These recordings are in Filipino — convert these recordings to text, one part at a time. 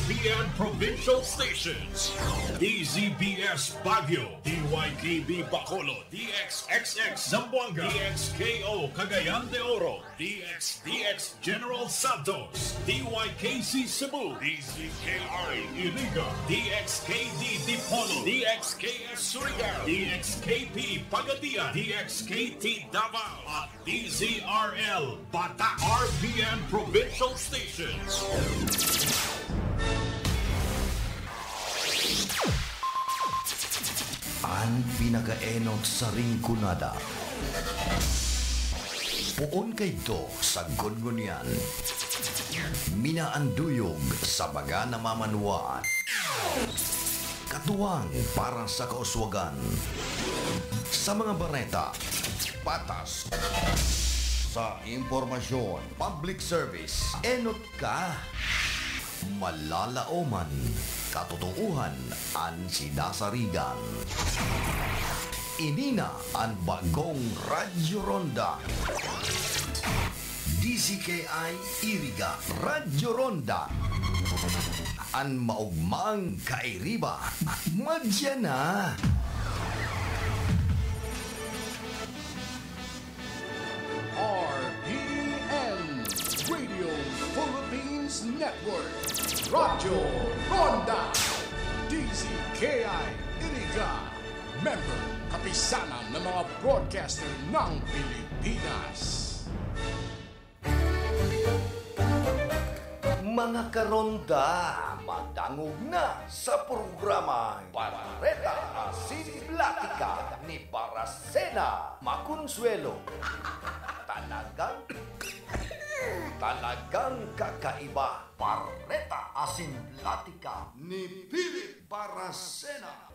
RPN provincial stations. DZBS Baguio, DYKB Bacolod, DXXX Zamboanga, DXKO Cagayan de Oro, DXDX General Santos, DYKC Cebu, DZKI Iliga, DXKD Dipolo, DXKS Surigao, DXKP Pagadian, DXKT Davao, at DZRL Bata RPN provincial stations. Ang pinakaenot sa ringkunada. Puon kay do sa gungunyan. Minaanduyog sa baga na mamanuan. Katuwang para sa kauswagan. Sa mga bareta, patas. Sa impormasyon, public service, enot ka. Malalaoman, katotohan ang sinasarigan. Inina ang bagong Radyo Ronda. DZKI Iriga Radyo Ronda. Ang maugmang kairiba. Madya na. RPN Radio Philippines Network. Radyo Ronda. DZKI Iriga. Member, kapisanan ng mga broadcaster ng Pilipinas. Mga karonda, madangog na sa programa Barreta Asimplatica ni Baracena Maconsuelo. Talagang kakaiba. Barreta Asimplatica ni Philip Baracena.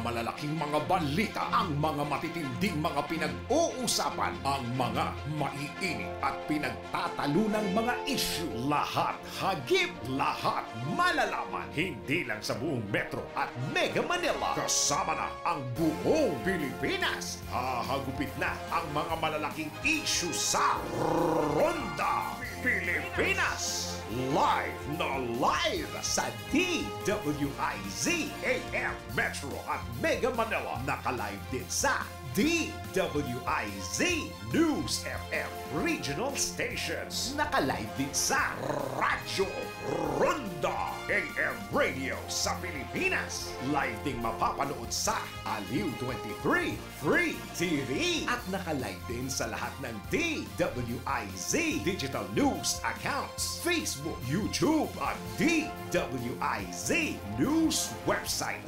malalaking mga balita, ang mga matitinding mga pinag-uusapan, ang mga maiinit at pinagtatalunang mga issue. Lahat hagip, lahat malalaman. Hindi lang sa buong Metro at Mega Manila. Kasama na ang buong Pilipinas. Hahagupit na ang mga malalaking issue sa Ronda Pilipinas. Live na live sa DWIZ AM Metro at Mega Manila. Naka-live din sa DWIZ News FM Regional Stations. Naka-live din sa Radyo Ronda AM Radio sa Pilipinas. Live ding mapapanood sa Aliw 23 Free TV. At naka-live din sa lahat ng DWIZ Digital News accounts, Facebook, YouTube at DWIZ News website.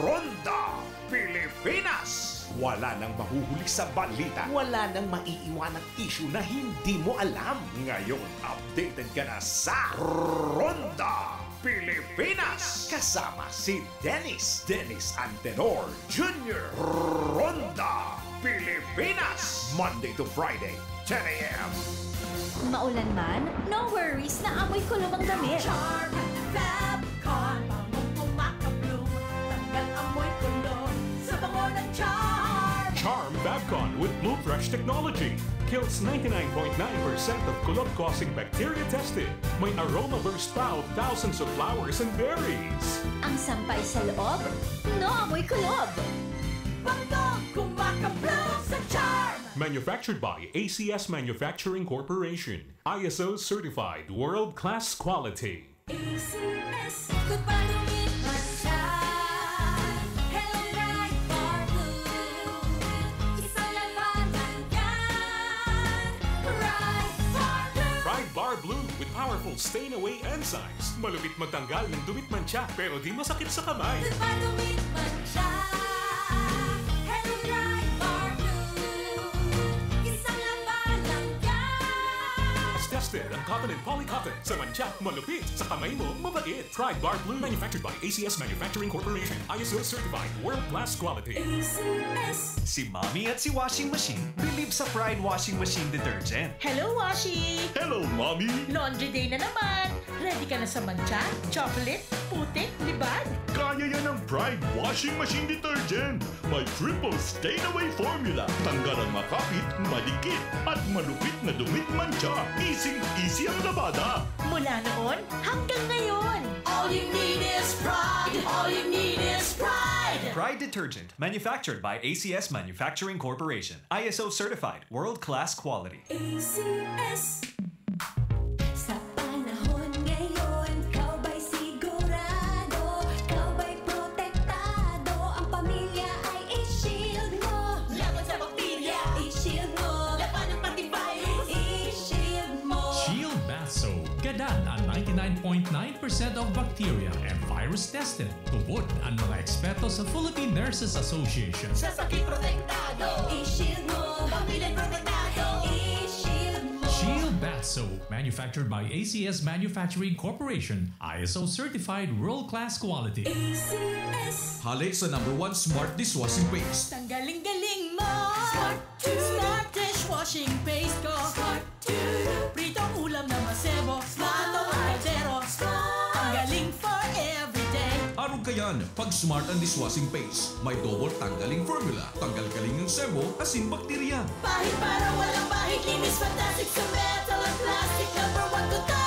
Ronda Pilipinas. Wala nang mahuhuli sa balita. Wala nang maiiwanang issue na hindi mo alam. Ngayon, updated ka na sa Ronda Pilipinas. Kasama si Dennis Antenor Jr. Ronda Pilipinas. Monday to Friday, 10 a.m. Maulan man, no worries na amoy kulong ang damit. Charm Fabcon, pangong pumakabloom, tanggal amoy kulong sa bango ng Charm. Charm Fabcon with Blue Fresh technology kills 99.9% of kulog-causing bacteria tested. May aroma burst pa of thousands of flowers and berries. Ang sampay sa loob, no amoy kulob. Bangong kumakabloom sa Charm. Manufactured by ACS Manufacturing Corporation. ISO certified world-class quality. ACS, kung palumit man siya, Hello Bright Bar Blue, isang labanan yan, Bright Bar Blue. Pride Bar Blue with powerful stain-away enzymes. Malupit magtanggal ng dumit mancha pero di masakit sa kamay. Kung palumit man siya, Hello Bright Bar Blue, isang labanan yan. As tested ang cotton and polycotton. Sa mancha, malupit. Sa kamay mo, mabait. Pride Bar Blue manufactured by ACS Manufacturing Corporation. ISO certified world-class quality. ACS. Si Mommy at si Washing Machine believe sa Pride Washing Machine Detergent. Hello, Washi! Hello, Mommy! Laundry day na naman! Ready ka na sa mancha, chocolate, putik, libag? Kaya yan ang Pride Washing Machine Detergent. May triple stain-away formula. Tanggal ang makapit, malikit, at malupit na dumit mancha. Easy ang labada. Mula noon hanggang ngayon! All you need is pride. All you need is pride. Pride Detergent, manufactured by ACS Manufacturing Corporation. ISO certified world-class quality. ACS. Sa panahon ngayon, kau ba'y sigurado? Kau ba'y protektado? Ang pamilya ay i-shield mo. Laban sa bakterya, i-shield mo. Laban ng antivirus, i-shield mo. Shield Bath Soap. Gadan ang 99.9% of bacteria and virus tested. Tubod ang mga eksperto sa Philippine Nurses Association. Sa sakit protektado, i-shield mo. Pamilya protektado, i-shield mo. Shield Bath Soap, manufactured by ACS Manufacturing Corporation, ISO certified world-class quality. ACS. Halik sa #1 Smart Dishwashing Paste. Tanggaling-galing mo! Smart dishwashing paste ko! Smart 2. Pritong ulam na masebo, mato ang kaldero. Ang galing for everyday. Arog ka yan, pag Smart ang Dishwashing Paste. May double tanggaling formula. Tanggal-galing ng sebo, asin bakterya. Pahit para walang pahit, linis fantastic sa metal at plastic. #1 to to.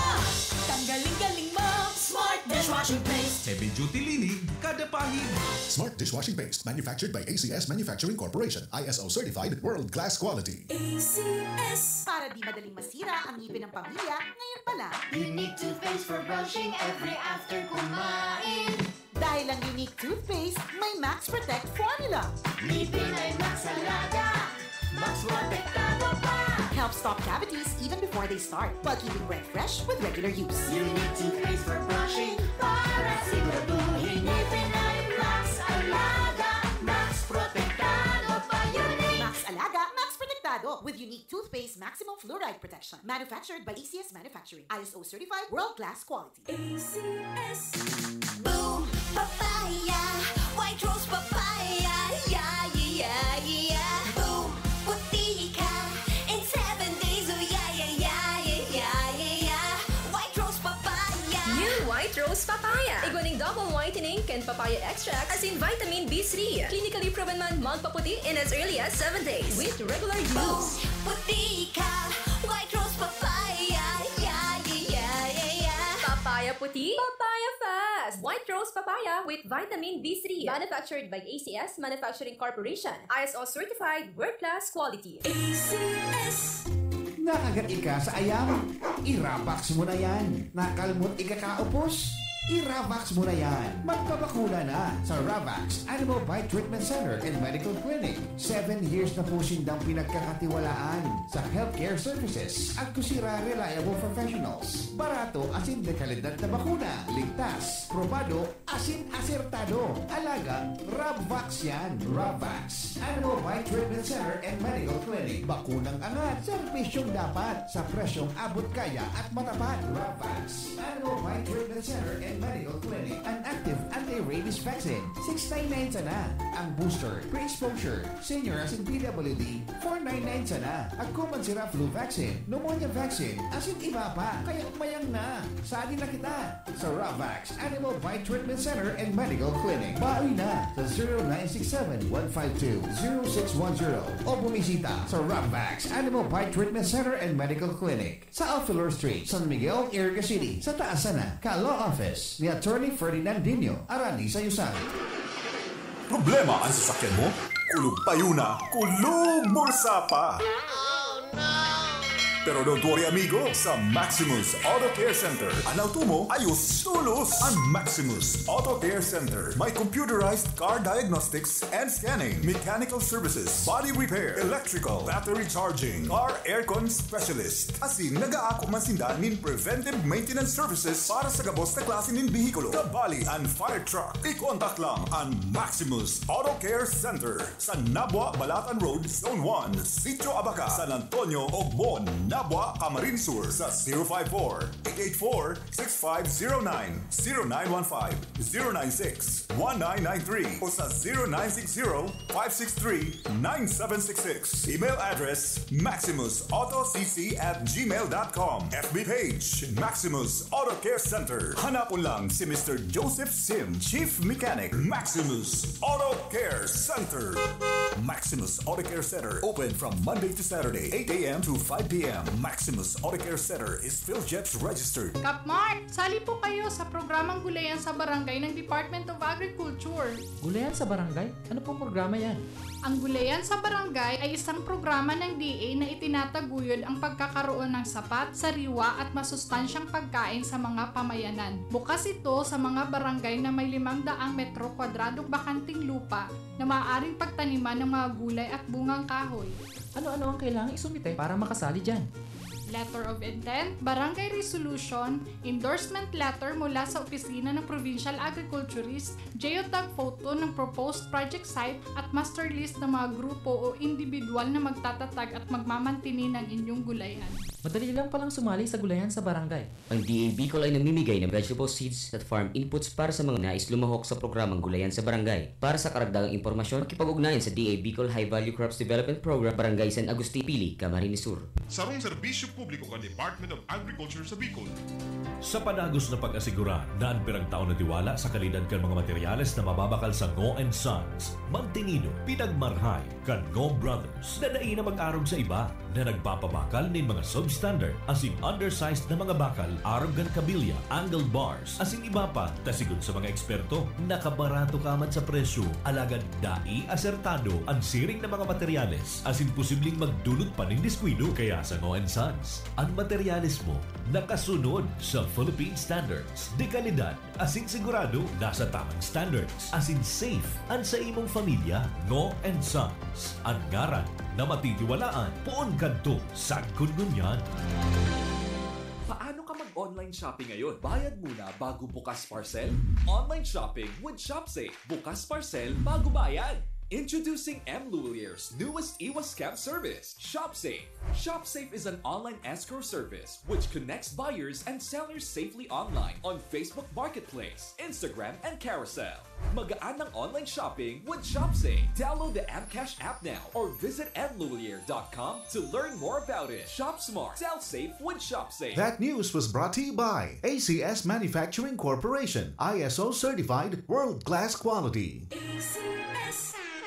Tanggaling-galing mo! Smart dishwashing paste. Heavy duty linig, kada pahid. Smart Dishwashing Paste, manufactured by ACS Manufacturing Corporation. ISO certified world-class quality. ACS. Para di madaling masira ang ngipin ng pamilya, ngayon pa lang. Unique toothpaste for brushing every after kumain. Dahil ang unique toothpaste, may Max Protect formula. Ngipin ay Max Alaga. Max protektado pa. Helps stop cavities even before they start, while keeping breath fresh with regular use. Unique toothpaste for brushing para siguraduhin ngipin ay Max Alaga. Max protektado pa. Unique. Max Alaga, Max Protectado with unique toothpaste maximum fluoride protection. Manufactured by ACS Manufacturing. ISO certified world-class quality. ACS. Boom papaya, white rose papaya. whitening and papaya extract as in vitamin B3. Clinically proven man magpaputi in as early as 7 days with regular use. Puti ka, White Rose Papaya. Yeah, yeah, yeah, yeah. Papaya puti, papaya fast. White Rose Papaya with vitamin B3. Manufactured by ACS Manufacturing Corporation. ISO certified world-class quality. ACS. Nakagati ka sa ayam? I-Ravax mo na yan. Nakalmot ikakaupos? I-Ravax mo na yan. Magpapakula na sa Ravax Animal Bite Treatment Center and Medical Clinic. 7 years na po sindang pinagkakatiwalaan sa healthcare services at kusira reliable professionals. Barato asin de kalidad na bakuna. Ligtas, probado, asin asertado. Alaga, Ravax yan. Ravax Animal Bite Treatment Center and Medical Clinic. Bakunang angat, serbisyong dapat sa presyong abot kaya at matapat. Ravax Animal Bite Treatment Center and Medical Clinic. An active anti-rabies vaccine. $699 sana. Ang booster, pre-exposure, senior as in PWD, $499 sana. Agkuman sira flu vaccine, pneumonia vaccine, asin iba pa. Kaya umayang na. Sali na kita sa Ravax Animal Bite Treatment Center and Medical Clinic. Bawi na sa 0967-152-0610 o bumisita sa Ravax Animal Bite Treatment Center and Medical Clinic sa Alfilor Street, San Miguel, Iriga City, sa taas sana, Ka-Law Office ni Attorney Ferdinandinho Arani Sayusan. Problema ang sasakyan mo? Kulog tayo na, kulog bulsa pa! Pero don't worry amigo, sa Maximus Auto Care Center, ang auto mo ayos tulos. Ang Maximus Auto Care Center may computerized car diagnostics and scanning, mechanical services, body repair, electrical, battery charging, car aircon specialist. Asin nag-aako man sinda nin preventive maintenance services para sa gabos na klase nin bihikulo, kabali and fire truck. I-contact lang ang Maximus Auto Care Center sa Nabwa, Balatan Road, Zone 1, Sitio Abaca, San Antonio, Ogbon, Nabwa, Camarines Sur sa 054-884-6509, 0915-096-1993 o sa 0960-563-9766. Email address maximusautocc@gmail.com. FB page Maximus Auto Care Center. Hanapon lang si Mr. Joseph Sim, Chief Mechanic, Maximus Auto Care Center. Maximus Auto Care Center open from Monday to Saturday, 8 a.m. to 5 p.m. Maximus Auto Care Center is PhilJeps registered. Kapmark, sali po kayo sa programang Gulayan sa Barangay ng Department of Agriculture. Gulayan sa Barangay? Ano pong programa yan? Ang Gulayan sa Barangay ay isang programa ng DA na itinataguyod ang pagkakaroon ng sapat, sariwa at masustansyang pagkain sa mga pamayanan. Bukas ito sa mga barangay na may 500 metro kwadradong bakanting lupa na maaaring pagtaniman ng mga gulay at bungang kahoy. Ano-ano ang kailangang isumite para makasali dyan? Letter of Intent, Barangay Resolution, Endorsement Letter mula sa Opisina ng Provincial Agriculturist, geotag photo ng proposed project site at master list ng mga grupo o individual na magtatatag at magmamantini ng inyong gulayan. Madali lang palang sumali sa Gulayan sa Barangay. Ang DA Bicol ay namimigay ng vegetable seeds at farm inputs para sa mga nais lumahok sa programang Gulayan sa Barangay. Para sa karagdagang impormasyon, makipag-ugnayan sa DA Bicol High Value Crops Development Program, Barangay San Agustin Pili, Camarines Sur. Sarong serbisyo publiko ka Department of Agriculture sa Bicol. Sa panagos na pag-asigura, daan pirang taon na tiwala sa kalidad kan mga materyales na mababakal sa Ngo & Sons. Mantinido, pinagmarhay, kan Ngo Brothers, na daig na mag-arog sa iba, na nagpapabakal ng mga substandard as in undersized na mga bakal, arog kan kabilya, angled bars, as in iba pa, tasigon sa mga eksperto, nakabarato kaman sa presyo, alagad dai asertado ang siring na mga materyales, as in posibleng magdulot pa ng diskwido, kaya sa Ngo & Sons, ang materyales mo nakasunod sa Philippine standards. De kalidad, as in sigurado, nasa tamang standards, as in safe, ang sa imong pamilya, Ngo & Sons. Ang ngaran na matitiwalaan, poon kadto sa kungunyan. Paano ka mag-online shopping ngayon? Bayad muna bago bukas parcel? Online shopping with ShopSafe. Bukas parcel bago bayad. Introducing M. Luelier's newest iwas scam service, ShopSafe. ShopSafe is an online escrow service which connects buyers and sellers safely online on Facebook Marketplace, Instagram, and Carousel. Magaan ang online shopping with ShopSay. Download the Amcash app now or visit mlulier.com to learn more about it. Shop smart, sell safe with ShopSay. That news was brought to you by ACS Manufacturing Corporation, ISO certified, world-class quality.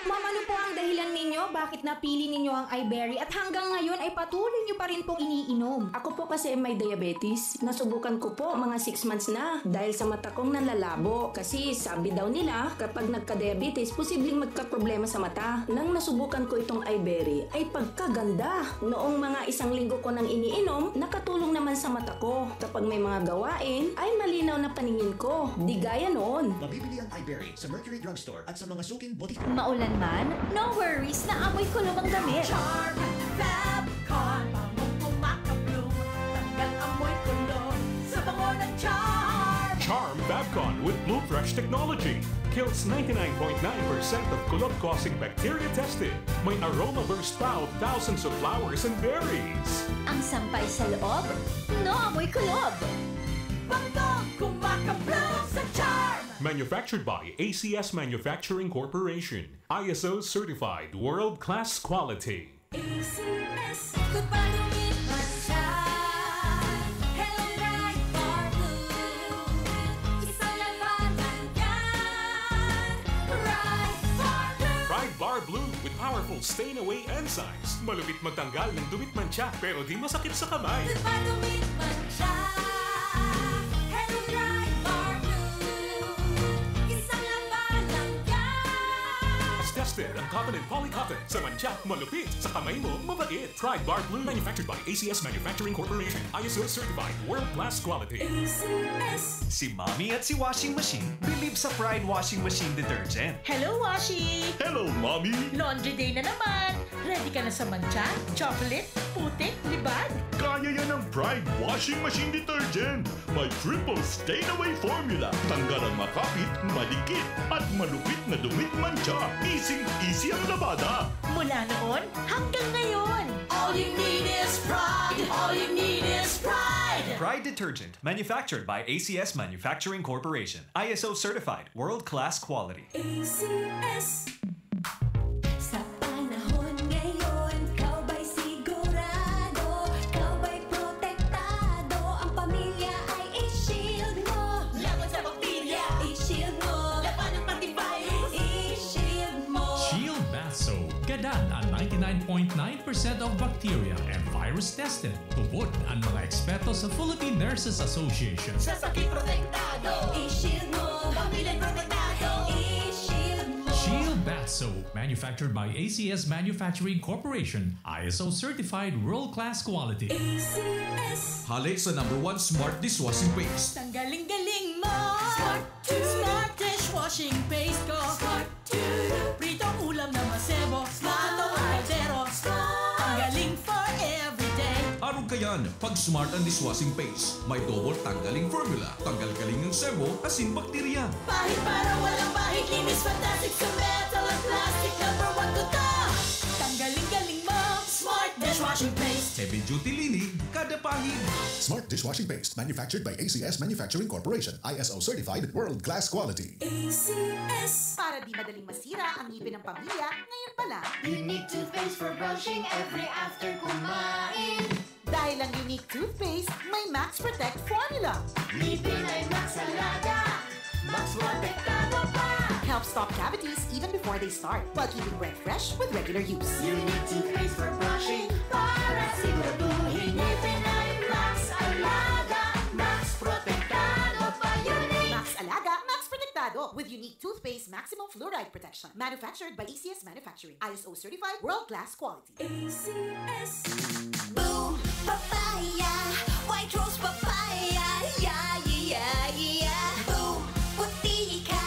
Ma'am, ano po ang dahilan ninyo? Bakit napili ninyo ang iBerry at hanggang ngayon ay patuloy nyo pa rin pong iniinom? Ako po kasi may diabetes. Nasubukan ko po mga 6 months na dahil sa mata kong nalalabo. Kasi sabi daw nila kapag nagka-diabetes, posibleng magka-problema sa mata. Nang nasubukan ko itong iBerry ay pagkaganda. Noong mga 1 linggo ko nang iniinom, nakatulong naman sa mata ko. Kapag may mga gawain, ay malinaw na paningin ko. Di gaya noon. Mabibili ang iBerry sa Mercury Drugstore at sa mga suking butik. Maulan man, no worries na amoy kulong ang damit. Charm, Fabcon, pamong pumakabloom. Tanggal amoy kulong sa bango ng Charm. Charm Fabcon with Blue Fresh technology. Kills 99.9% of kulob-causing bacteria tested. May aroma burst pa of thousands of flowers and berries. Ang sampay sa loob, no amoy kulob. Bangkok, kumakabloom sa Charm. Manufactured by ACS Manufacturing Corporation. ISO certified world-class quality. ACS, goodbye to me, sunshine. Hello, bright far blue. Isang labanan yan. Bright far blue. Pride Bar Blue with powerful stain-away enzymes. Malupit magtanggal ng dumit mancha pero di masakit sa kamay. Goodbye to me, sunshine. Hello, bright far blue. Isang labanan yan. As tested ang cotton and polycotton sa mancha, malupit sa kamay mo, mabait. Pride Bar Blue manufactured by ACS Manufacturing Corporation. ISO certified world-class quality. ACS. Si Mommy at si Washing Machine believe sa Pride Washing Machine Detergent. Hello, Washi! Hello, Mommy! Laundry day na naman! Ready ka na sa mancha, chocolate, putik, libag? Kaya yan ang Pride Washing Machine Detergent. May triple stain-away formula. Tanggal ang makapit, madikit, at malupit na dumit mancha. Easy ang labada. Mula noon hanggang ngayon. All you need is pride. All you need is pride. Pride Detergent, manufactured by ACS Manufacturing Corporation. ISO certified, world-class quality. ACS. Sa panahon ngayon, kau ba'y sigurado? Kau ba'y protektado? Ang pamilya ay i-shield mo. Laban sa bakterya, i-shield mo. Laban ng antivirus, i-shield mo. Shield Bath Soap. Gadan ang 99.9% of bacteria and virus tested. Tubod ang mga eksperto sa Philippine Nurses Association. Sa sakit protektado, i-shield mo. Pamilya protektado, i-shield mo. Shield Bath Soap, manufactured by ACS Manufacturing Corporation, ISO certified world-class quality. ACS. Hali sa #1 Smart Dishwashing Paste. Ang galing-galing mo! Smart to. Smart dishwashing paste ko! Smart to. Pritong ulam na masebo, plato o kaldero. Ang galing for everyday. Arong kayan, pag Smart ang Dishwashing Paste, may double tanggaling formula. Tanggal galing ng sebo, asin bakterya. Pahit para walang pahit, linis fantastic sa metal at plastic. #1 to to! Tanggaling-galing mo! Smart dishwashing paste! Heavy duty linig, kada pahid. Smart Dishwashing Paste, manufactured by ACS Manufacturing Corporation. ISO certified, world-class quality. ACS. Para di madaling masira ang ngipin ng pamilya, ngayon pa lang. Unique toothpaste for brushing every after kumain. Dahil ang unique toothpaste, may Max Protect formula. Ngipin ay Max Alaga. Max Protektado pa. Helps stop cavities even before they start, while keeping breath fresh with regular use. Unique toothpaste for brushing para siguraduhin ngipin ay Max Alaga. Max Protektado pa. Unique. Max Alaga, Max Protektado with unique toothpaste maximum fluoride protection. Manufactured by ACS Manufacturing. ISO certified, world-class quality. ACS. Boom, papaya, white rose papaya, yeah, yeah, yeah. Boom, puti ka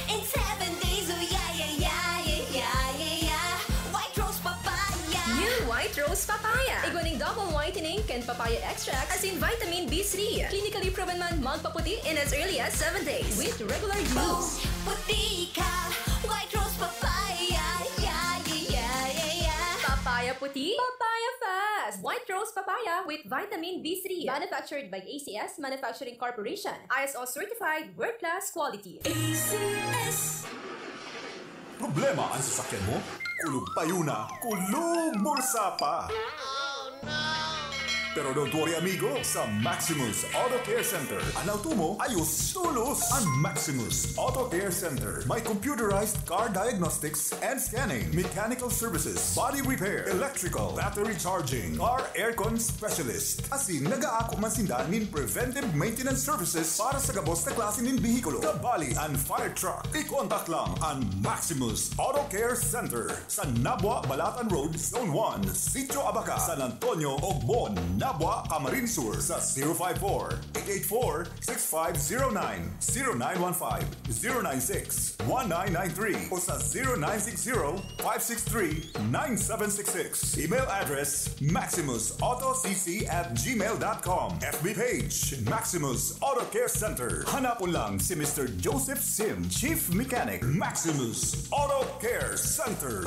in 7 days, oh yeah, yeah, yeah, yeah, yeah, yeah. White rose papaya. New White Rose Papaya. Iguaning double whitening and papaya extract as in vitamin B3. Clinically proven man magpaputi in as early as 7 days with regular Boom, use. puti ka, white rose papaya, yeah, yeah, yeah, yeah. Papaya puti, papaya fast. White Rose Papaya with vitamin B3. Manufactured by ACS Manufacturing Corporation. ISO certified world-class quality. ACS. problema ang sasakyan mo? Kulog payo na, kulog bulsa pa! Pero don't worry amigo, sa Maximus Auto Care Center, ang auto mo ayos tulos. Ang Maximus Auto Care Center may computerized car diagnostics and scanning, mechanical services, body repair, electrical, battery charging, car aircon specialist. Asin nag-aako man sinda nin preventive maintenance services para sa gabos na klase nin bihikulo, kabali and fire truck. I-contact lang ang Maximus Auto Care Center sa Nabwa, Balatan Road, Zone 1, Sitio Abaca, San Antonio, Ogbon, Nabwa, Camarines Sur sa 054-884-6509, 0915-096-1993 o sa 0960-563-9766. Email address maximusautocc@gmail.com. FB page Maximus Auto Care Center. Hanapon lang si Mr. Joseph Sim, Chief Mechanic, Maximus Auto Care Center.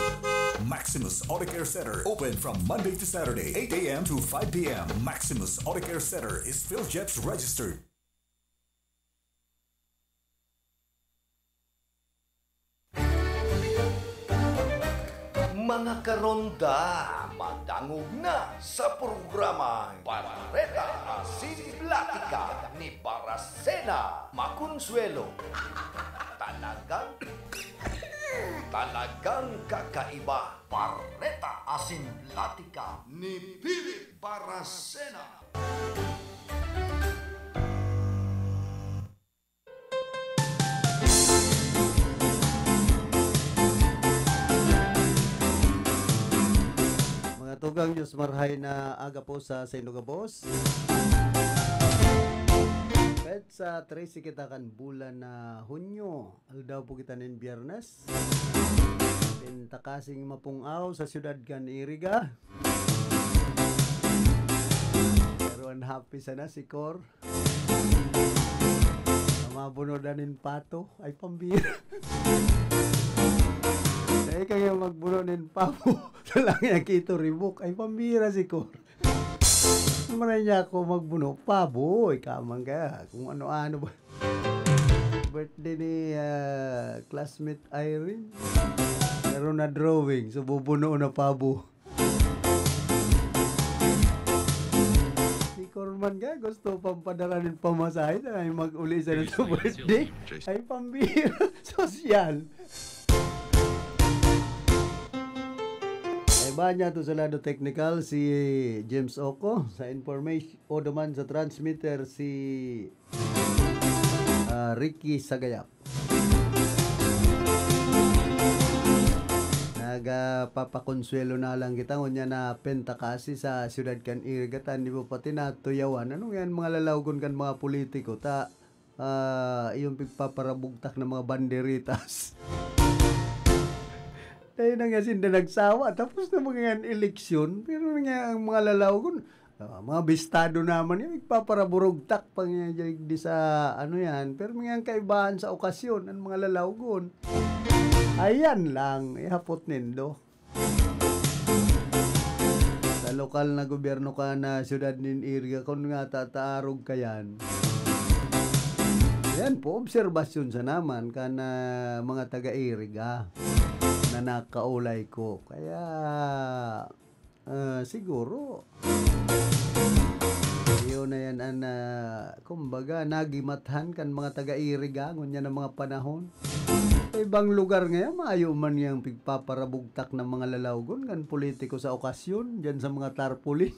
Maximus Auto Care Center, open from Monday to Saturday, 8 a.m. to 5 p.m. Maximus Auto Care Center is PhilJets registered. Mga karonda, madangog na sa programang Barreta Asimplatica ni Baracena Maconsuelo. Talagang kakaiba. Barreta Asimplatica ni Philip Baracena. Mga tugang Diyos marhay na aga po sa Inugabos. Kahit sa 13 kita kan bulan na Hunyo, aldaw po kita nin Biyernes. Pintakasing mapungaw sa siyudad kan Iriga. Pero unhappy sana si Cor. Mabunodanin pato ay pambira. Dahil kaya magbunonin papo sa lang nakito ribok ay pambira si Cor. Maray niya ako magbuno pabo, kamang kaya kung ano-ano ba. Birthday ni classmate Irene. Meron na drawing, so bubuno na pabo. Si Corman ka, gusto pampadaranin pamasahe na ay mag-uli sa nito birthday. Ay pambira, sosyal. Ay ba niya to sa lado technical si James Oko, sa information o naman sa transmitter si Ricky Sagayap. Nagpapakonsuelo na lang kita ngunya na penta kasi sa siyudad kan Irigatan di mo pati natuyawan. Anong yan mga lalawgon kan mga politiko ta yung pagpaparabugtak ng mga banderitas. Tayo na nga sinda nagsawa tapos na mga eleksyon pero nga ang mga lalawgon mga bistado naman yung pagpaparaburugtak pang di sa ano yan pero mga kaibahan sa okasyon ang mga lalawgon. Ayan lang, ihapot nindo. Sa lokal na gobyerno ka na siyudad nin Iriga, kung nga tataarog ka yan. Yan po, obserbasyon sa naman ka na mga taga-Iriga na nakaulay ko. Kaya, siguro, yun na yan ang, kumbaga, nagimathan kan mga taga-Iriga, ngunya ng mga panahon. Sa ibang lugar ngayon, maayo man yung pagpaparabugtak ng mga lalawgon kan politiko sa okasyon, dyan sa mga tarpuli.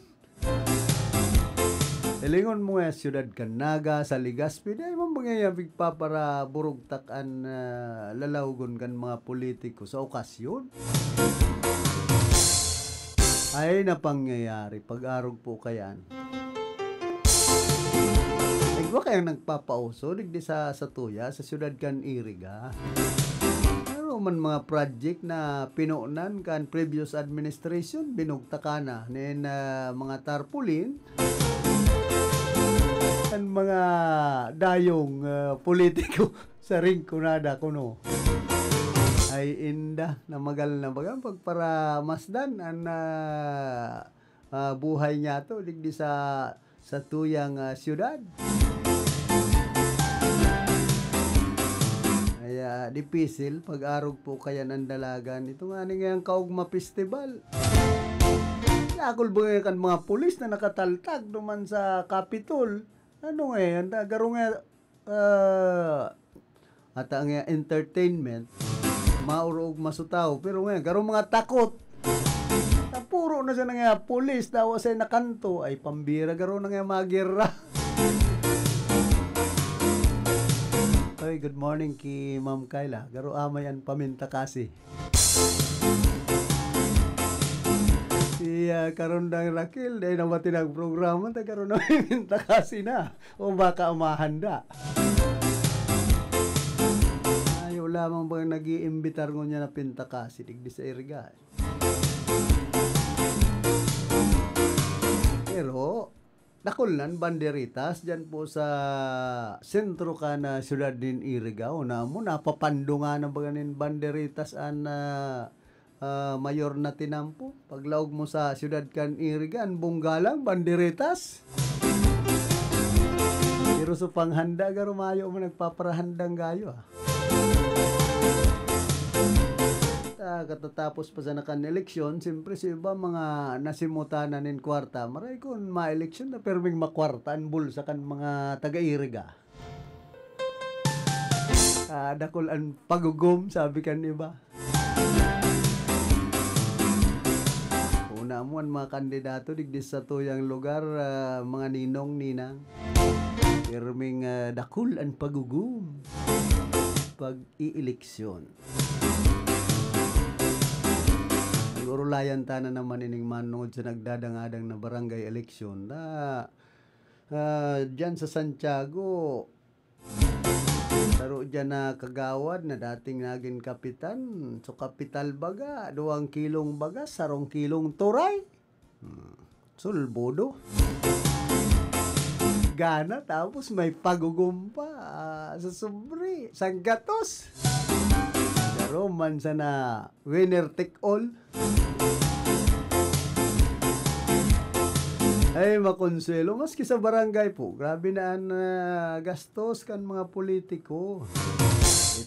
Ilingon mo nga siyudad kan Naga, sa Legazpi, dahil mo mga yung pagpaparaburugtak ang lalawgon kan mga politiko sa okasyon. Ay napangyayari, pag-arog po kayan. Igwa kayang nagpapauso, digdi sa Tuya, sa siyudad kan Iriga. Man mga project na pinuunan kan previous administration binugtaka na nin mga tarpulin kan mga dayong politiko sa ringkunada kuno ay inda na magal na bagang pagpara masdan ang buhay niya to digdi sa tuyang siyudad. dipisil pag-arog po kaya ng dalagan. Ito nga ngayang Kaugma Festival. Yakol ba kan mga pulis na nakataltag duman sa Capitol. Ano ngayon? Garo nga at ang entertainment maurog masutaw. Pero ngayon, garo mga takot. Puro na siya nga pulis daw sa nakanto ay pambira garo na nga magirra. Ay, good morning ki Ma'am Kayla. Garo amay ang paminta kasi. Iya, karon dang Raquel, dahil na matinag programa, ta karon na paminta kasi na. O baka umahanda. Ayaw lamang bang nag-iimbitar ko niya na pinta kasi, digdi sa irga. Pero, nakulan, banderitas, dyan po sa sentro ka na siyudad din Irigao, na mo, napapando nga na ba ganin banderitas an mayor na tinampo. Paglaog mo sa siyudad kan Irigan, bunggalang, banderitas. Pero sa panghanda, garumayo mo nagpaparahandang gayo. Katatapos pa sa nakan eleksyon, siyempre si iba mga nasimutanan in kwarta. Maray kung ma-eleksyon na perming makwartaan bulsa kan mga taga-Iriga. Dakol ang pagugom, sabi kan iba. Una mo ang mga kandidato digdis sa tuyang lugar, mga ninong-ninang. Perming dakol ang pagugom pag-ieleksyon. Urulayan tana naman ining manungod sa nagdadangadang na barangay eleksyon na dyan sa Santiago taro dyan na kagawad na dating naging kapitan so kapital baga 2 kilong baga 10 kilong turay sulbodo gana tapos may pagugumpa sa sobre sanggatos Roman sana winner take all. Ay makonsuelo maski sa barangay po. Grabe na ang gastos kan mga politiko.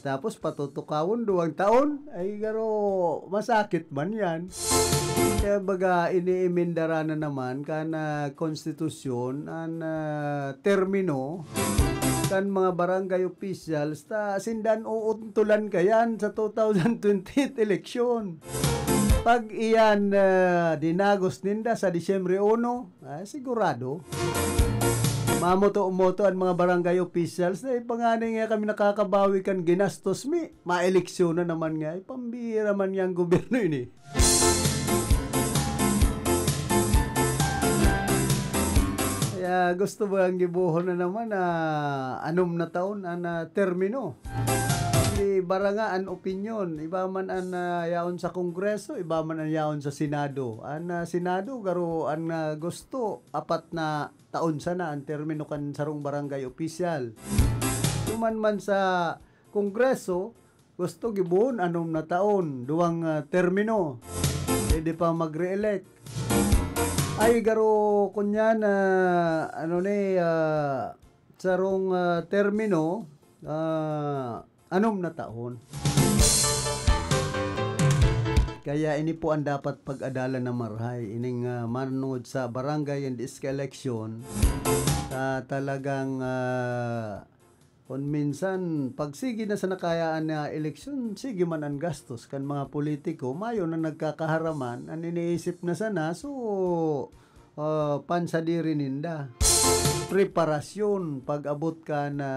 Tapos patutukawon 2 taon ay garo masakit man yan. Kaya baga iniimindara na naman kana konstitusyon an termino kan mga barangay officials ta sindan uuntulan kayan sa 2028 eleksyon. Pag iyan dinagos ninda sa Disyembre 1, sigurado mamoto-moto ang mga barangay officials na ipanganay nga kami nakakabawi kan ginastos mi. Ma-eleksyon na naman nga. Pambira man yang gobyerno ini. Kaya gusto ba ang gibuhon na naman na 6 na taon ang termino. Hindi baranga ang opinion. Iba man ang yaon sa Kongreso, iba man ang yaon sa Senado. Ang Senado, garo ang gusto, 4 na taon sana ang termino kan sarong barangay official. Tuman man sa Kongreso, gusto gibuhon 6 na taon, 2 termino. Pwede pa mag-re-elect. Ay garo kunyan sarong termino 6 na taon. Kaya ini po ang dapat pag-adalan na marhay ining manungod sa barangay and district election talagang kung minsan pagsigi na sa nakayaan na eleksyon sige man ang gastos kan mga politiko mayo na nagkakaharaman ang iniisip na sana so pansadiri ninda preparasyon pag-abot ka na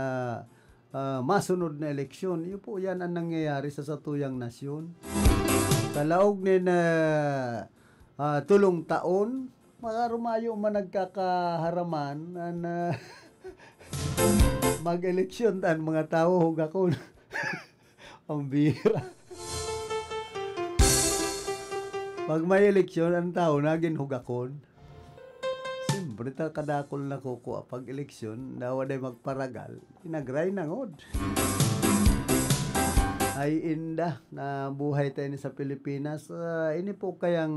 masunod na eleksyon. Yun po yan ang nangyayari sa satuyang nasyon. Kalaog ni na 3 taon, makarumayo man nagkakaharaman na mag-eleksyon tan mga tao hugakon. Ang bira. Pag may eleksyon, ang tao naging hugakon. Siyempre, kadakol na kukuha pag eleksyon, dawa day magparagal, inagray na ngod. Ay inda na buhay tayo sa Pilipinas. Ini po kayang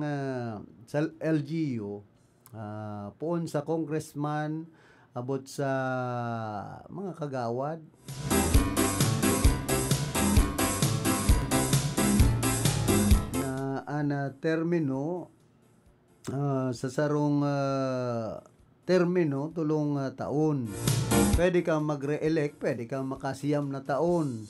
sa LGU, poon sa congressman, abot sa mga kagawad. termino sa sarong termino tulong taon. Pwede kang magre-elect, pwede kang makasiyam na taon.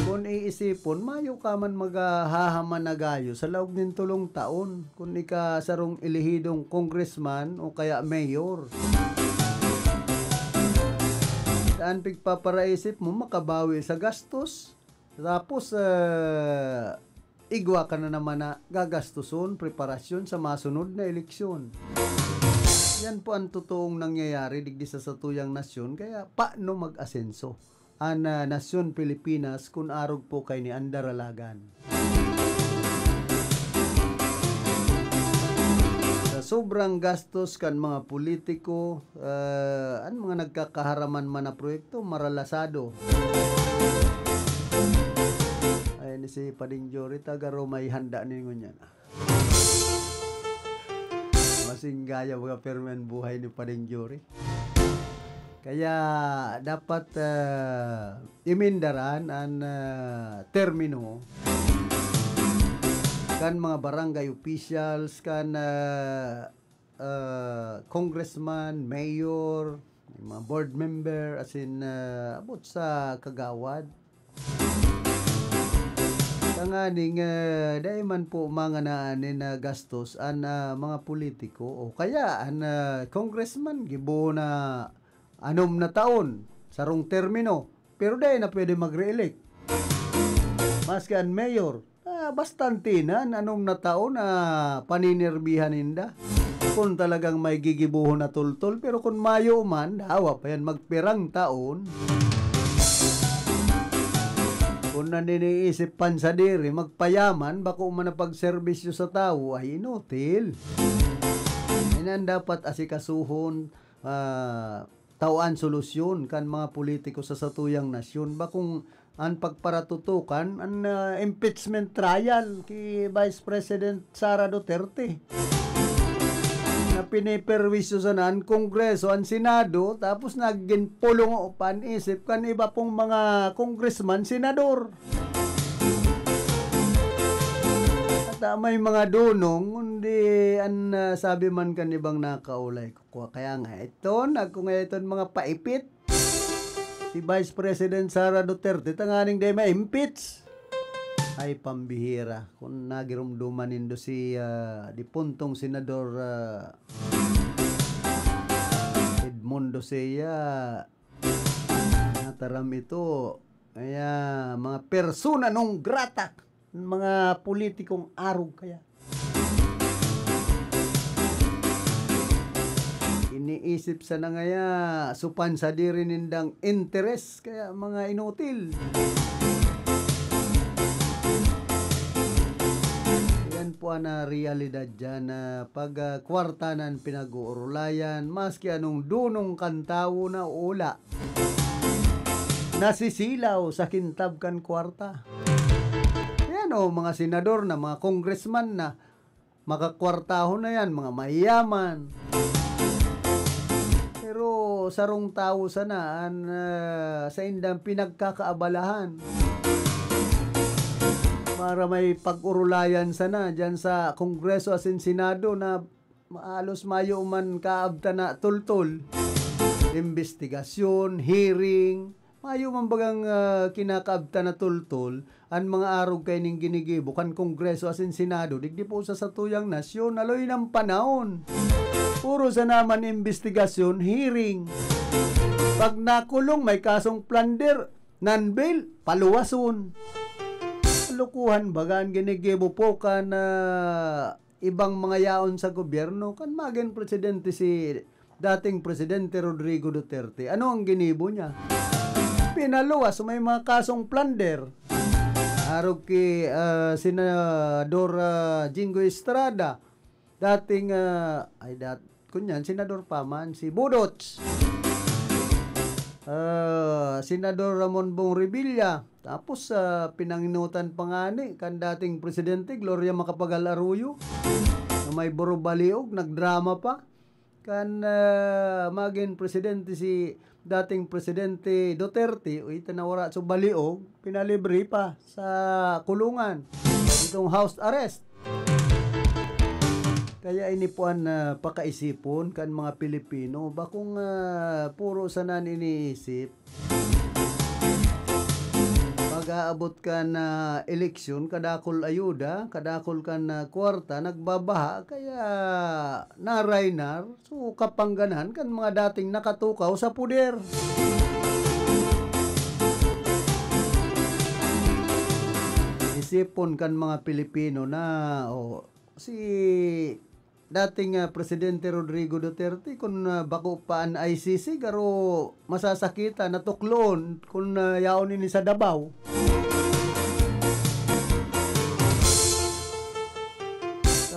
Kung iisipon, mayo ka man maghahaman na gayo sa loob ng tulong taon. Kung ika sarong ilihidong congressman o kaya mayor. Saan pigpaparaisip mo, makabawi sa gastos. Tapos, igwa ka na naman na gagastuson, preparasyon sa masunod na eleksyon. Yan po ang totoong nangyayari digdi sa satuyang nasyon. Kaya paano mag-asenso ang nasyon Pilipinas kung arog po kay ni Andaralagan. Sa sobrang gastos kan mga politiko, ang mga nagkakaharaman man na proyekto, maralasado. Ay ni si Pading Jory, tagaro may handa ninyo niyan. Masing gaya mga permen buhay ni Pading Jory. Kaya dapat imindaran ang termino kan mga barangay officials, kan congressman, mayor, mga board member, as in abot sa kagawad. Tanganing dahil man po mga naanin na gastos ang mga politiko o kaya ang congressman gibo na anom na taon sarong termino pero dahil na pwede mag-re-elect. Mas kan mayor bastante na anom na taon na paninirbihan ninda kung talagang may gigibuhon na tultol. Pero kung mayo man dawa pa yan magpirang taon. Kung naniniisip pan sa diri magpayaman bako man na pagserbisyo sa tao ay inutil. Yan dapat asikasuhon tawaan solusyon kan mga politiko sa satuyang nasyon ba kung ang pagparatutukan ang impeachment trial kay Vice President Sara Duterte na piniperwisyo sa naan Kongreso ang Senado tapos naging pulong o panisip kan iba pong mga congressman, senador. At may mga dunong hindi ang sabi man kan ibang nakaulay ko. Kaya nga ito, nagkungayon mga paipit. Si Vice President Sara Duterte, tanganing day ma-impeach. Ay pambihira. Kung nagirumduman nindo si dipuntong Senador Edmundo Seya, nataram ito. Kaya mga persona non grata, mga politikong arog kaya. Iniisip sa na ngaya supan sa diri nindang interes kaya mga inutil. Yan po na realidad dyan na pag kwartanan pinag-uurulayan maski anong dunong kantawo na ula nasisilaw sa kintab kan kwarta. Yan o mga senador na mga congressman na makakwartaho na yan, mga mayaman. Pero sarong tao sanaan sa indang pinagkakaabalahan para may pag-urulayan sana dyan sa Kongreso asin Senado na maalos mayo man kaabta na tultol. Investigasyon, hearing, mayo man bagang kinakaabta na tultol ang mga arog kay ning ginigibo kan Kongreso asin Senado digdi po sa satuyang nasyon aloy ng panahon. Puro sa naman investigasyon, hearing. Pag nakulong, may kasong plunder, non-bail, paluwason. Lukuhan bagan ginigibo po kan ibang mga yaon sa gobyerno kan maging presidente si dating presidente Rodrigo Duterte. Ano ang ginibo niya? Pinaluwas, may mga kasong plunder. Arog ki Senador Jingo Estrada, dating kunyan, Senador Paman, si Budots, Senador Ramon Bong Revilla, tapos pinanginutan pa nga ni kan dating presidente Gloria Macapagal Arroyo, na may burubaliog, nagdrama pa, kan maging presidente si dating Presidente Duterte, itanawara sa baliog, pinalibre pa sa kulungan. Itong house arrest. Kaya inipuan na pakaisipon kan mga Pilipino, bakong puro sanan iniisip, mag-aabot ka na eleksyon, kadakol ayuda, kadakol ka na kwarta, nagbabaha, kaya naraynar, so kapangganan kan mga dating nakatukaw sa puder. Isipon kan mga Pilipino na si dating Presidente Rodrigo Duterte kung bako paan ICC garo masasakita natuklon kung yaon ini sa Davao.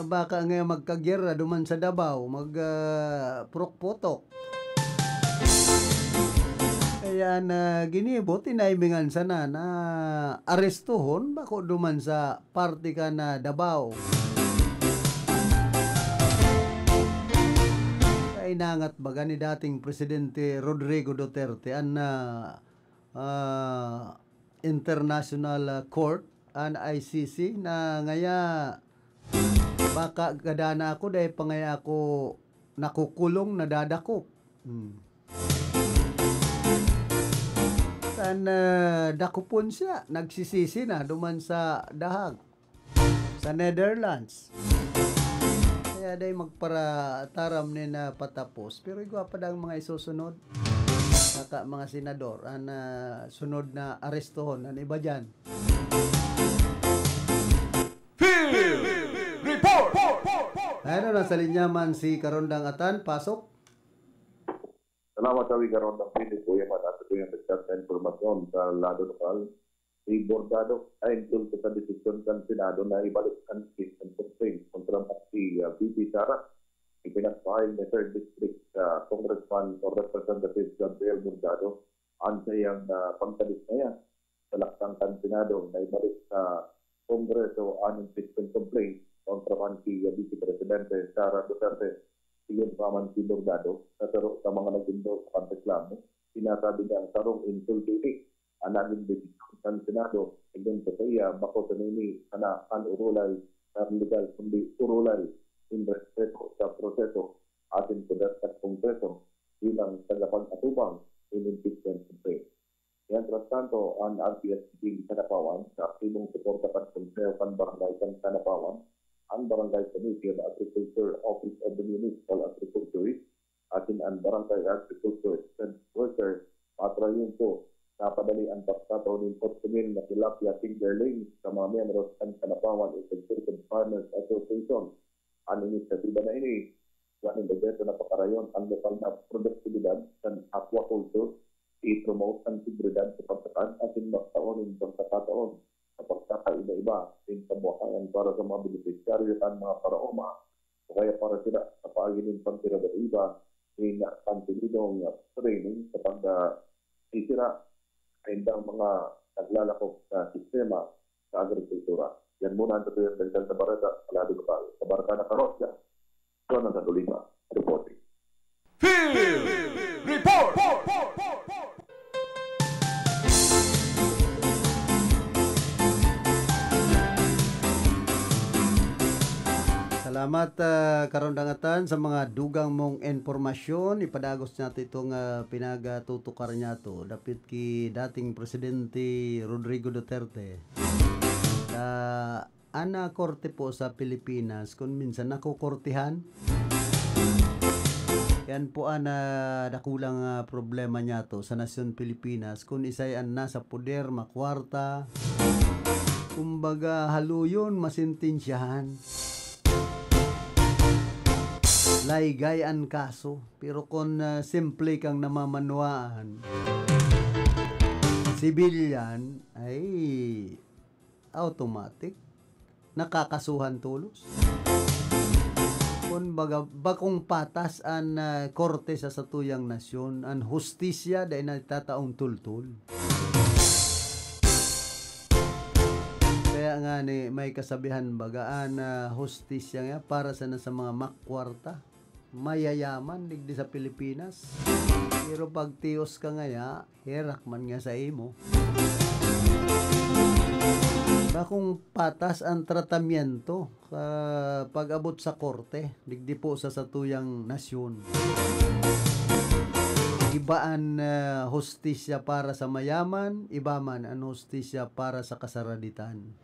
Baka ngayon magkagyera duman sa Davao, prokpotok. Kaya na ginibot, inaimingan sana na arestuhon bako duman sa party ka na Davao. Inangat baga ni dating Presidente Rodrigo Duterte an International Court an ICC na ngaya baka gadana ako dahil pangaya ako nakukulong nadadakop. Tan dakupon siya nagsisisi na duman sa dahag sa Netherlands. Kaya day magparataram ni na patapos. Pero igwa pa dang mga isusunod. Mga senador. Sunod na arestohon. Ano iba dyan? Field Report! Ano nasa linyaman si Karondang Atan? Pasok. Salamat sa Karondang Philip. Kuya Matata ko yung nagkat na informasyon sa lado lokal. Ibordado ay tungkol sa desisyon ng Senado na ibalik ang case and complaint kontra si VP Sara. Ipinag-file ni 3rd District Congressman or Representative Gabriel Bordado ang sayang pagtalis na yan sa laktang ng Senado na ibalik sa Kongreso ang impeachment complaint kontra si VP Presidente Sara Duterte. Iyon pa man si Bordado sa mga nag-indo sa pagreklamo. Sinasabi niya ang sarong insulting ang naging desisyon ng Senado hanggang sa kaya bako sa nini na urulay na legal kundi urulay in respeto sa proseso atin sa Kongreso bilang tagapag-atubang in impeachment complaint. Yan tras tanto ang RPSP sa Kanapawan sa aktibong suporta ng Kongreso ng Barangay ng Kanapawan, ang Barangay Committee of Agriculture Office of the Municipal Agriculturist atin ang Barangay Agriculture Worker patrayon po napadali ang pagkataon ng Potsumin na tilapia fingerling sa mga membros ng Kanapawan Integrated Farmers Association. Ang inisyatiba na ini, yan ang beto na pakarayon ang lokal na produktibidad ng aquaculture, i-promote ang sigridad sa pagkakaan at magtaonin ng pagkakataon sa pagkakaiba-iba ng kabuhayan para sa mga beneficiaryo at mga paraoma o kaya para sila sa paaginin pagkirada-iba in kantinidong training sa pag-isira ay ang mga naglalakop na sistema sa agrikultura. Yan muna ang tatuyan ng Santa Barata, Alado Lokal. Sa Barata na Karosya, ito na sa Tulima, reporting. Field Report! Salamat Karondangatan sa mga dugang mong informasyon. Ipadagos natin itong pinagatutukar niya to. Dapit ki dating Presidente Rodrigo Duterte. Ana korte po sa Pilipinas kung minsan nakukortihan. Yan po dakulang problema niya to sa nasyon Pilipinas. Kung isa'y nasa poder, makwarta, kumbaga haluyon, masintensyahan. Laygay ang kaso. Pero kung simple kang namamanwaan, civilian, ay automatic. Nakakasuhan tulos. Kung bakong patas ang korte sa satuyang nasyon, ang hustisya dahil nagtataong tultul. Kaya nga may kasabihan bagaan na hustisya nga para sa mga makwarta. mayayaman digdi sa Pilipinas. Pero pag tios ka ngaya, herak man nga sa imo. Kung patas ang tratamiento pag-abot sa korte, digdi po sa satuyang nasyon. Ibaan hostisya para sa mayaman, iba man ang hostisya para sa kasaraditan.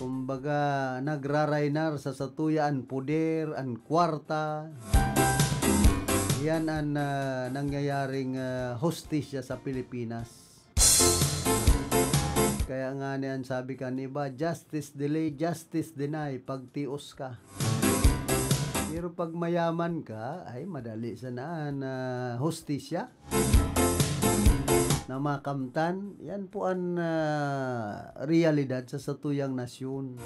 Kumbaga, nagrarainar sa satuyaan puder, ang kwarta. Yan ang nangyayaring hostisya sa Pilipinas. Kaya nga niyan sabi ka iba, justice delay, justice deny, pagtios ka. Pero pag mayaman ka, ay madali sanaan hostisya na makamtan. Yan po ang realidad sa satuyang nasyon.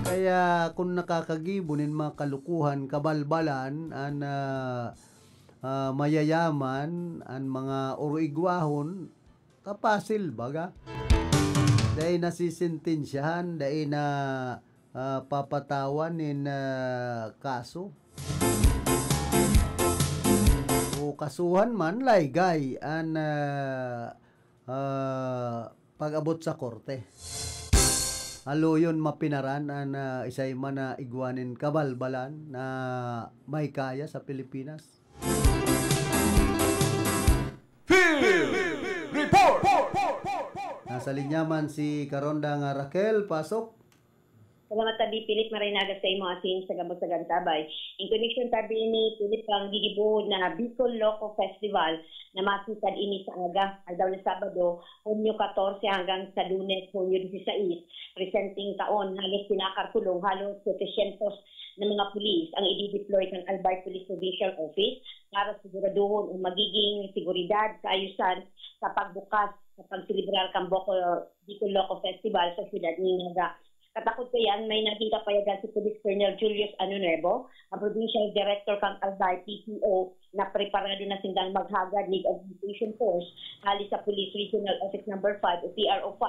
Kaya kung nakakagibunin mga kalukuhan, kabalbalan, ang mayayaman, ang mga uruigwahon, kapasil baga. Dahil nasisintensyahan, dahil na papatawan in kaso. O kasuhan man, laygay ang pag-abot sa korte. Halo yun mapinaran ang isay man na igwanin kabalbalan na may kaya sa Pilipinas. Field Report! Nasa linyaman si Karonda nga Raquel, pasok. Salamat tabi Philip Marinaga sa imo asin sa gamot sa Gantabay. In connection tabi ni Philip ang gigibuhod na Bicol Loco Festival na masitad ini sa aga aldaw na Sabado, Hunyo 14 hanggang sa Lunes, Hunyo 16. Presenting taon halos pinakartulong halos 700 na mga pulis ang i-deploy ng Albay Police Provincial Office para siguraduhon ang magiging seguridad, kaayusan sa pagbukas sa pagsilibrar kang Bicol Loco Festival sa siyudad ni Naga. Katakot ko yan, may naging kapayagan si Police Colonel Julius Anunuevo, ang Provincial Director kang Albay PCO, na preparado na sindang maghagad League Organization Force hali sa Police Regional Office No. 5 o PRO5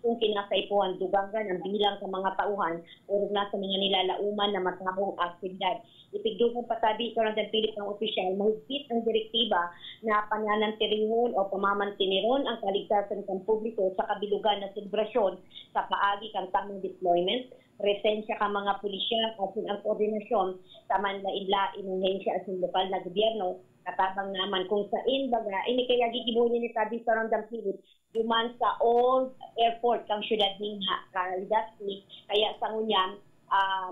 kung kinasaipuan dugangan ang bilang sa mga tauhan o na sa mga nilalauman na matabong aktibidad. Ipigdugang patabi ito ng Philip ng opisyal, mahigpit ang direktiba na pananantirihon o pamamantiniron ang kaligtasan ng publiko sa kabilugan na selebrasyon sa paagi kang tamang deployment, presensya ka mga pulisya at ang koordinasyon sa manlain-lain ng hensya at lokal na gobyerno, katabang naman kung saan baga, ini kaya gigibuhin ni Tabi sa Rondang Philip, duman sa old airport kang syudad ng Legazpi, kaya sa ngunyan,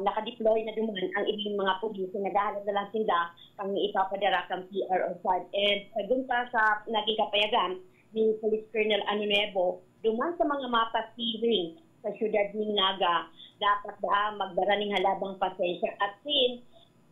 nakadeploy na duman ang ilang mga pulis na naghahanap na lang sinda pang ipapadara kang PRO5. And pagunta sa naging kapayagan ni Police Colonel Anunuevo, duman sa mga mapasiring sa syudad ng Naga, dapat magdara ng halabang pasensya at sin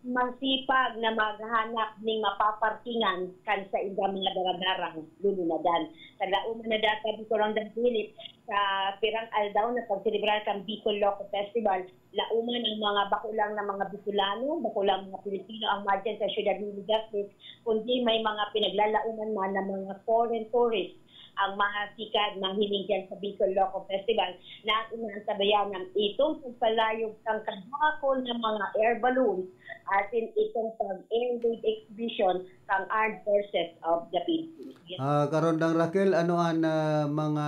masipag na maghanap ng mapapartingan kan sa ibang mga daradarang lulunadan. Sa lauman na data dito Rondang Philip sa pirang aldaw na pagselebrar kang Bicol Loco Festival, lauman ang mga bakulang na mga Bicolano, bakulang mga Pilipino ang marjan sa siyudad ng Legazpi, kundi may mga pinaglalauman man na mga foreign tourists ang mahasikat na hiling dyan sa Bicol Loco Festival na inaantabayan ng itong pagpalayog ng kadakol ng mga air balloons at itong pag-air raid exhibition ng Armed Forces of the Philippines. Karondang Raquel, ano ang mga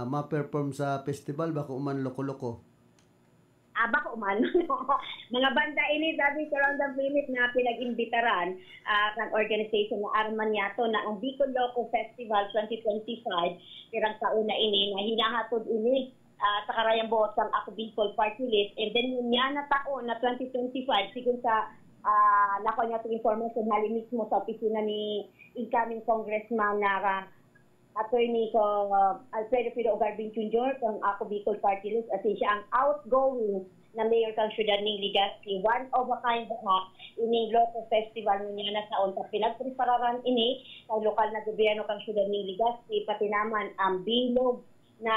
ma-perform sa festival? Bako man loko-loko? Bako man. Mga banda ini sabi sa Rondang Philip na pinag-imbitaran ng organization na Armaniato na ang Bicol Loco Festival 2025 pirang taon na ini na hinahatod ini sa karayang buhos ng Ako Bicol Party List, and then yung na taon na 2025 sigun sa nakuha niya sa information hali mismo sa opisina ni incoming congressman na attorney ko Alfredo Piro Garbin Jr. ng Ako Bicol Party List at siya ang outgoing na mayor kang syudad ng Legazpi. One of a kind ining Loco Festival niya na taon sa pinagprepararan ini sa lokal na gobyerno kang syudad ng Legazpi, pati naman ang bilog na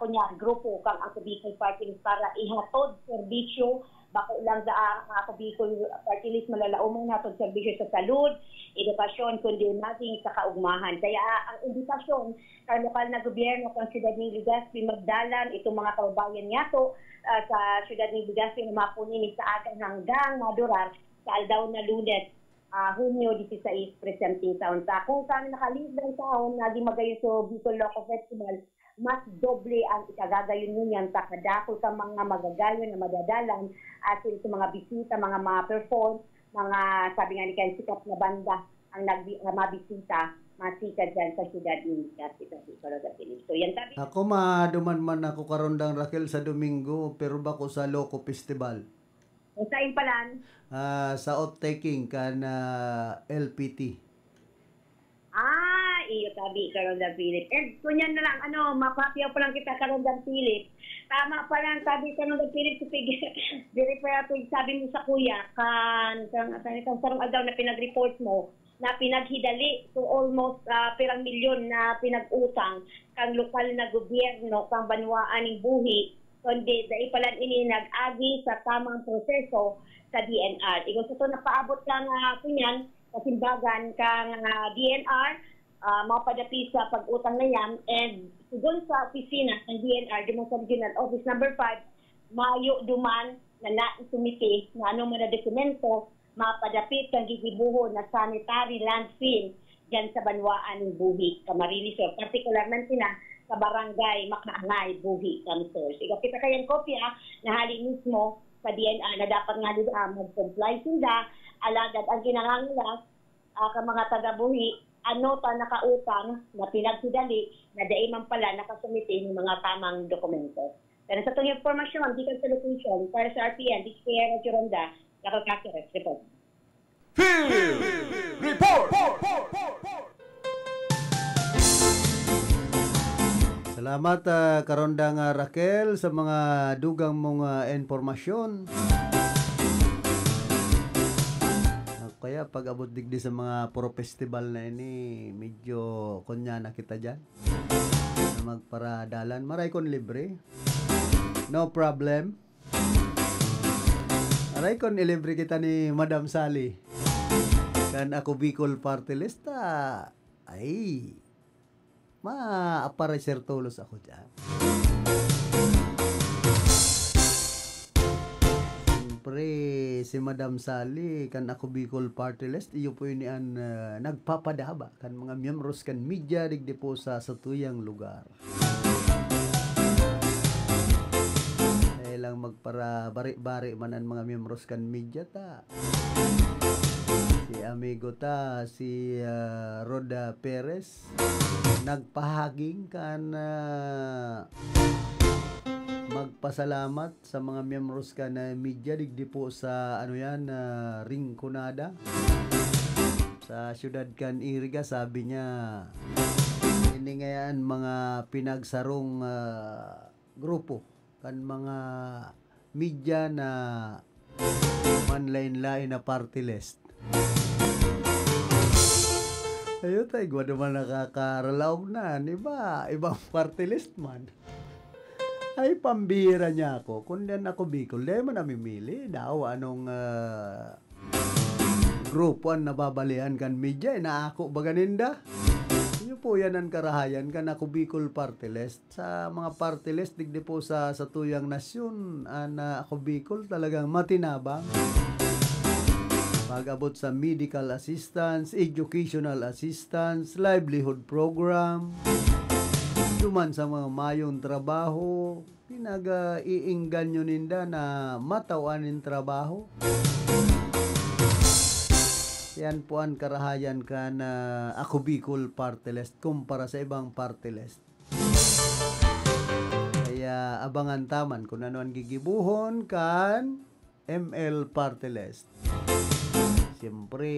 kunya grupo kang Ako Bicol Party List para ihatod serbisyo bako lang sa ako Bicol Party List malalaumang natong serbisyo sa salud, edukasyon kundi nating sa kaugmahan. Kaya ang invitasyon sa lokal na gobyerno ng Siyudad ng Legazpi magdalan itong mga kababayan yato sa Siyudad ng Legazpi na mapunin sa agan hanggang madurar sa aldaw na Lunes, Hunyo 16 presenting taon. Kung kami nakalibrang taon naging magayon sa Bicol Loco Festival, mas doble ang ikagagayon niyan sa kadako sa mga magagayon na madadalan at sa mga bisita, mga perform, mga sabi nga ni Ken, sikat na banda ang mabisita, masikat dyan sa Siyudad ng Legazpi. So yan tabi. Ako maduman man ako karondang Raquel sa Domingo, pero bako sa Loco Festival. Sa Impalan? Sa off-taking kan LPT. Iyo tabi, Karondang Philip. And kunyan na lang, mapapiyaw pa lang kita, Karondang Philip. Tama pa lang, sabi Karondang Philip, sabi mo sa kuya, kan sarong agaw na pinag-report mo, na pinaghidali to almost pirang milyon na pinag-utang kang lokal na gobyerno, kang banwaan ng buhi, kundi dahil pala ini nag-agi sa tamang proseso sa DNR. Ikaw sa ito, napaabot lang kunyan, kasimbagan kang DNR, mapadapi sa pag-utang na yan, and doon sa opisina ng DNR, doon sa Regional Office number 5, mayo duman na naisumiti na anong mga dokumento, mapadapit kang gigibuho na sanitary landfill dyan sa banwaan ng Buhi, Camarines Sur, particularmente na sa barangay Makaangay, Buhi, Camarines. Ikaw kita kayang kopya na hali mismo sa DNR na dapat nga nila mag-comply sila, alagad ang ginanganglas ka mga taga-Buhi, ta nakautang na pinagsidali na daiman pala nakasumiti ng mga tamang dokumento. Pero sa itong informasyon, di sa location, para sa RPN, di kaya Radio Ronda, Nakakakires, report. Field Report! Salamat Karondang Raquel sa mga dugang mong informasyon. Kaya pag abot digdi sa mga puro festival na ini, medyo kunya na kita dyan na magparadalan. Maray kon libre. No problem. Maray kon ilibre kita ni Madam Sally. Kan ako Bicol Party List, ay ma-aparecer tulos ako dyan. Si Madam Sally kan ako Bicol Party List iyo po yun nagpapadaba kan mga miyembros kan media digdi po sa satuyang lugar lang magpara bari-bari man ang mga miyembros kan media ta si amigo ta si Roda Perez nagpahaging kan magpasalamat sa mga miyembros ka na media digdi po sa Rinconada sa siyudad kan Iriga. Sabi niya ini ngayon mga pinagsarong grupo kan mga media na manlain-lain na party list. Ayun tayo, gwa naman nakakaralaog na, diba? Ibang party list man. Ay, pambira niya ako. Kung din ako Bicol, di mo namimili. Daw, anong grupo ang nababalian kan media. Naako ba ganinda? Iyo po yan ang karahayan kan ako Bicol Party List. Sa mga party list, digdi po sa tuyang nasyon, na ako Bicol talagang matinabang. Pag-abot sa medical assistance, educational assistance, livelihood program, duman sa mga mayong trabaho, pinag-iinggan nyo ninda na matawanin trabaho. Yan po ang karahayan ka na ako Bicol Party List kumpara sa ibang party list. Kaya abangan taman kung ano ang gigibuhon kan ML Party List. Siyempre,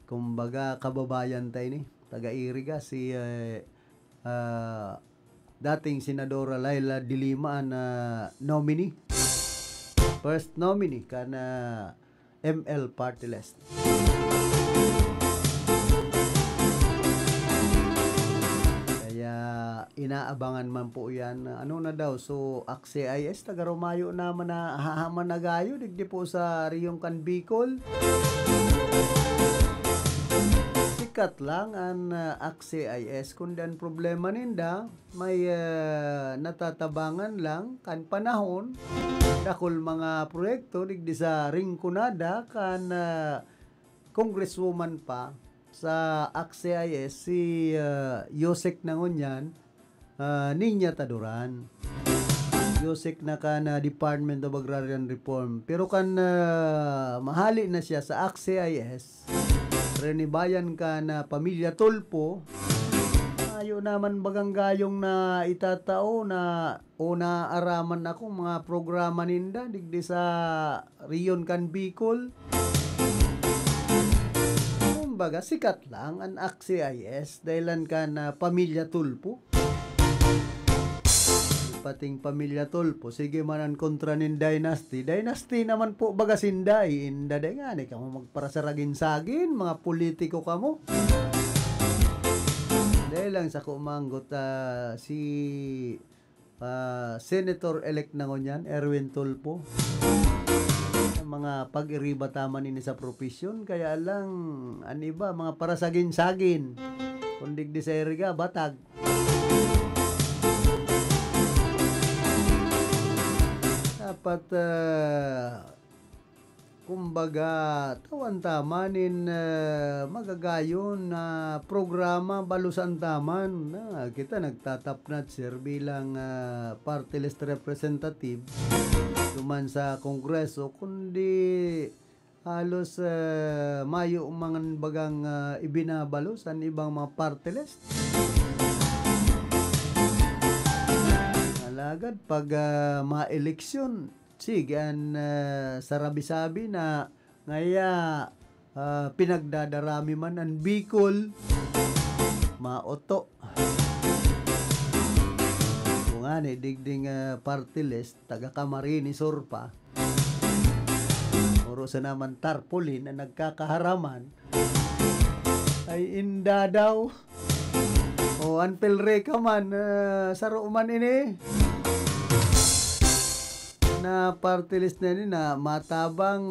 kumbaga kababayan tayo ni taga-Iriga si dating Senadora Laila De Lima na nominee. First nominee kana ML Party List. Kaya inaabangan man po yan. Ano na daw, so AXE-IS, taga Romayo naman na hahaman na gayo, digdi po sa Riyong Can Bicol. Sikat lang ang AXE-IS, kundi ang problema ninda, may natatabangan lang kan panahon, dakol mga proyekto, digdi sa Ringkunada, kan congresswoman pa, sa AXE-IS si Yosek Nangonyan Ninya Taduran. Yosek na ka na Department of Agrarian Reform. Pero kan mahali na siya sa AXE-IS, renibayan ka na Pamilya Tulpo, ayo naman bagang gayong na itatao na o naaraman ako mga programa ninda digdi sa Rion Can Bicol. Baga, sikat lang ang AXE-IS dahilan ka na Pamilya Tulpo. Pating Pamilya Tulpo, sige man ang kontra nin Dynasty. Dynasty naman po baga sinday. Inda de nga, ni kamo magparasaragin-sagin, mga politiko kamo. Dahil lang sa kumanggot si Senator-elect na ngunyan, Erwin Tulpo. Mga pag-iriba taman ini sa profesyon, kaya lang aniba mga parasagin-sagin kundig di sa iriga batag. Dapat kumbaga tawan tamanin magagayon na programa balusan taman na kita nagtatapnat sir bilang party list representative duman sa kongreso, kundi halos mayo mga bagang ibinabalo sa ibang mga party list. Alagad pag ma-eleksyon, sigan sarabi-sabi na ngaya pinagdadarami man ang Bicol, maoto. Ni digding party list taga Camarines Sur pa oro sa naman tarpaulin na nagkakaharaman ay inda daw o anpilre ka man saro man ini na party list na ini na matabang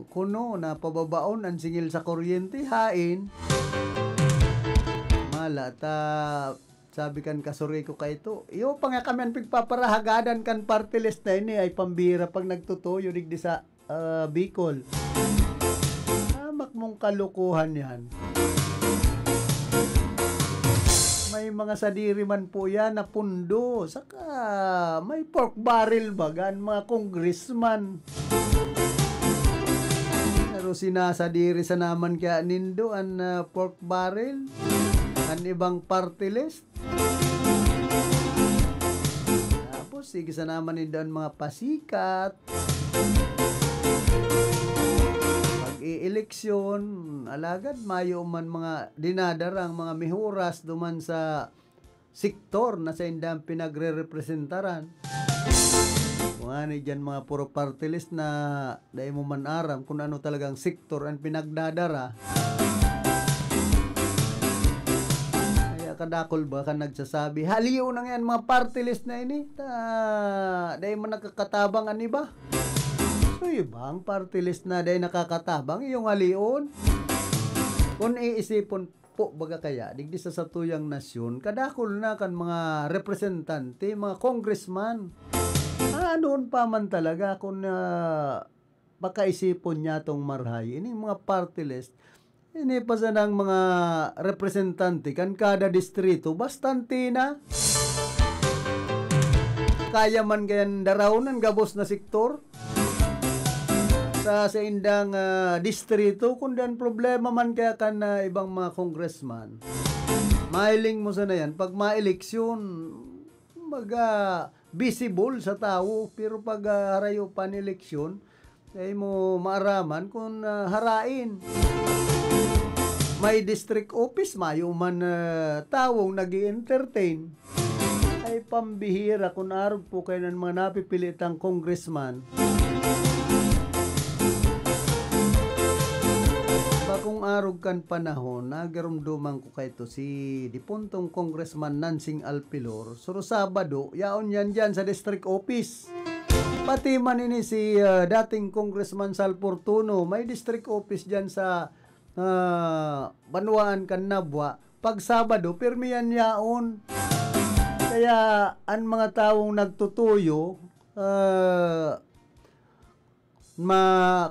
kuno na pababaon ang singil sa kuryente hain malata. Sabi kan kasuri ko ka ito, iyo pa nga kami ang pigpaparahagadan kan party list na ini ay pambira pag nagtutuyo digdi sa Bicol. Amak mong kalukuhan yan. May mga sadiri man po yan na pundo. Saka may pork barrel bagan mga congressman. Pero sinasadiri sa naman kaya nindo ang pork barrel. Ang ibang party list. Tapos sige sa naman nindo ang mga pasikat. Pag-i-eleksyon, alagad mayo man mga dinadarang mga mihuras duman sa sektor na sa indang pinagre-representaran. Kung ano dyan mga puro party list na dahil mo man aram kung ano talagang sektor ang pinagdadara. Kadakol ba ka nagsasabi haliw na yan mga party list na ini dahil mo nakakatabang ani ba so ibang party list na dahil nakakatabang yung halion kung iisipon po baga kaya digdi sa satuyang nasyon kadakol na kan mga representante mga congressman noon pa man talaga kung baka isipon niya tong marhay ini mga party list. Ini pa sa ng mga representante kan kada distrito bastante na. Kaya man kayan darawnan gabos na sektor sa indang distrito kundi ang problema man kaya kan ibang mga congressman. Mailing mo sa na yan pag ma-eleksyon visible sa tao pero pag harayo pan eleksyon ay mo maaraman kung harain. May district office, mayo man tawong nag-i-entertain. Ay pambihira kung arog po kayo ng mga napipilitang congressman. Kung itong arog kan panahon, nagarumduman ko kay to si dipuntong Congressman Nansing Alpilor. Suro Sabado, yaon yan dyan sa district office. Pati man ini si dating Congressman Sal Fortuno, may district office dyan sa Banwaan kan Nabwa. Pag Sabado, pirmiyan yaon. Kaya ang mga taong nagtutuyo,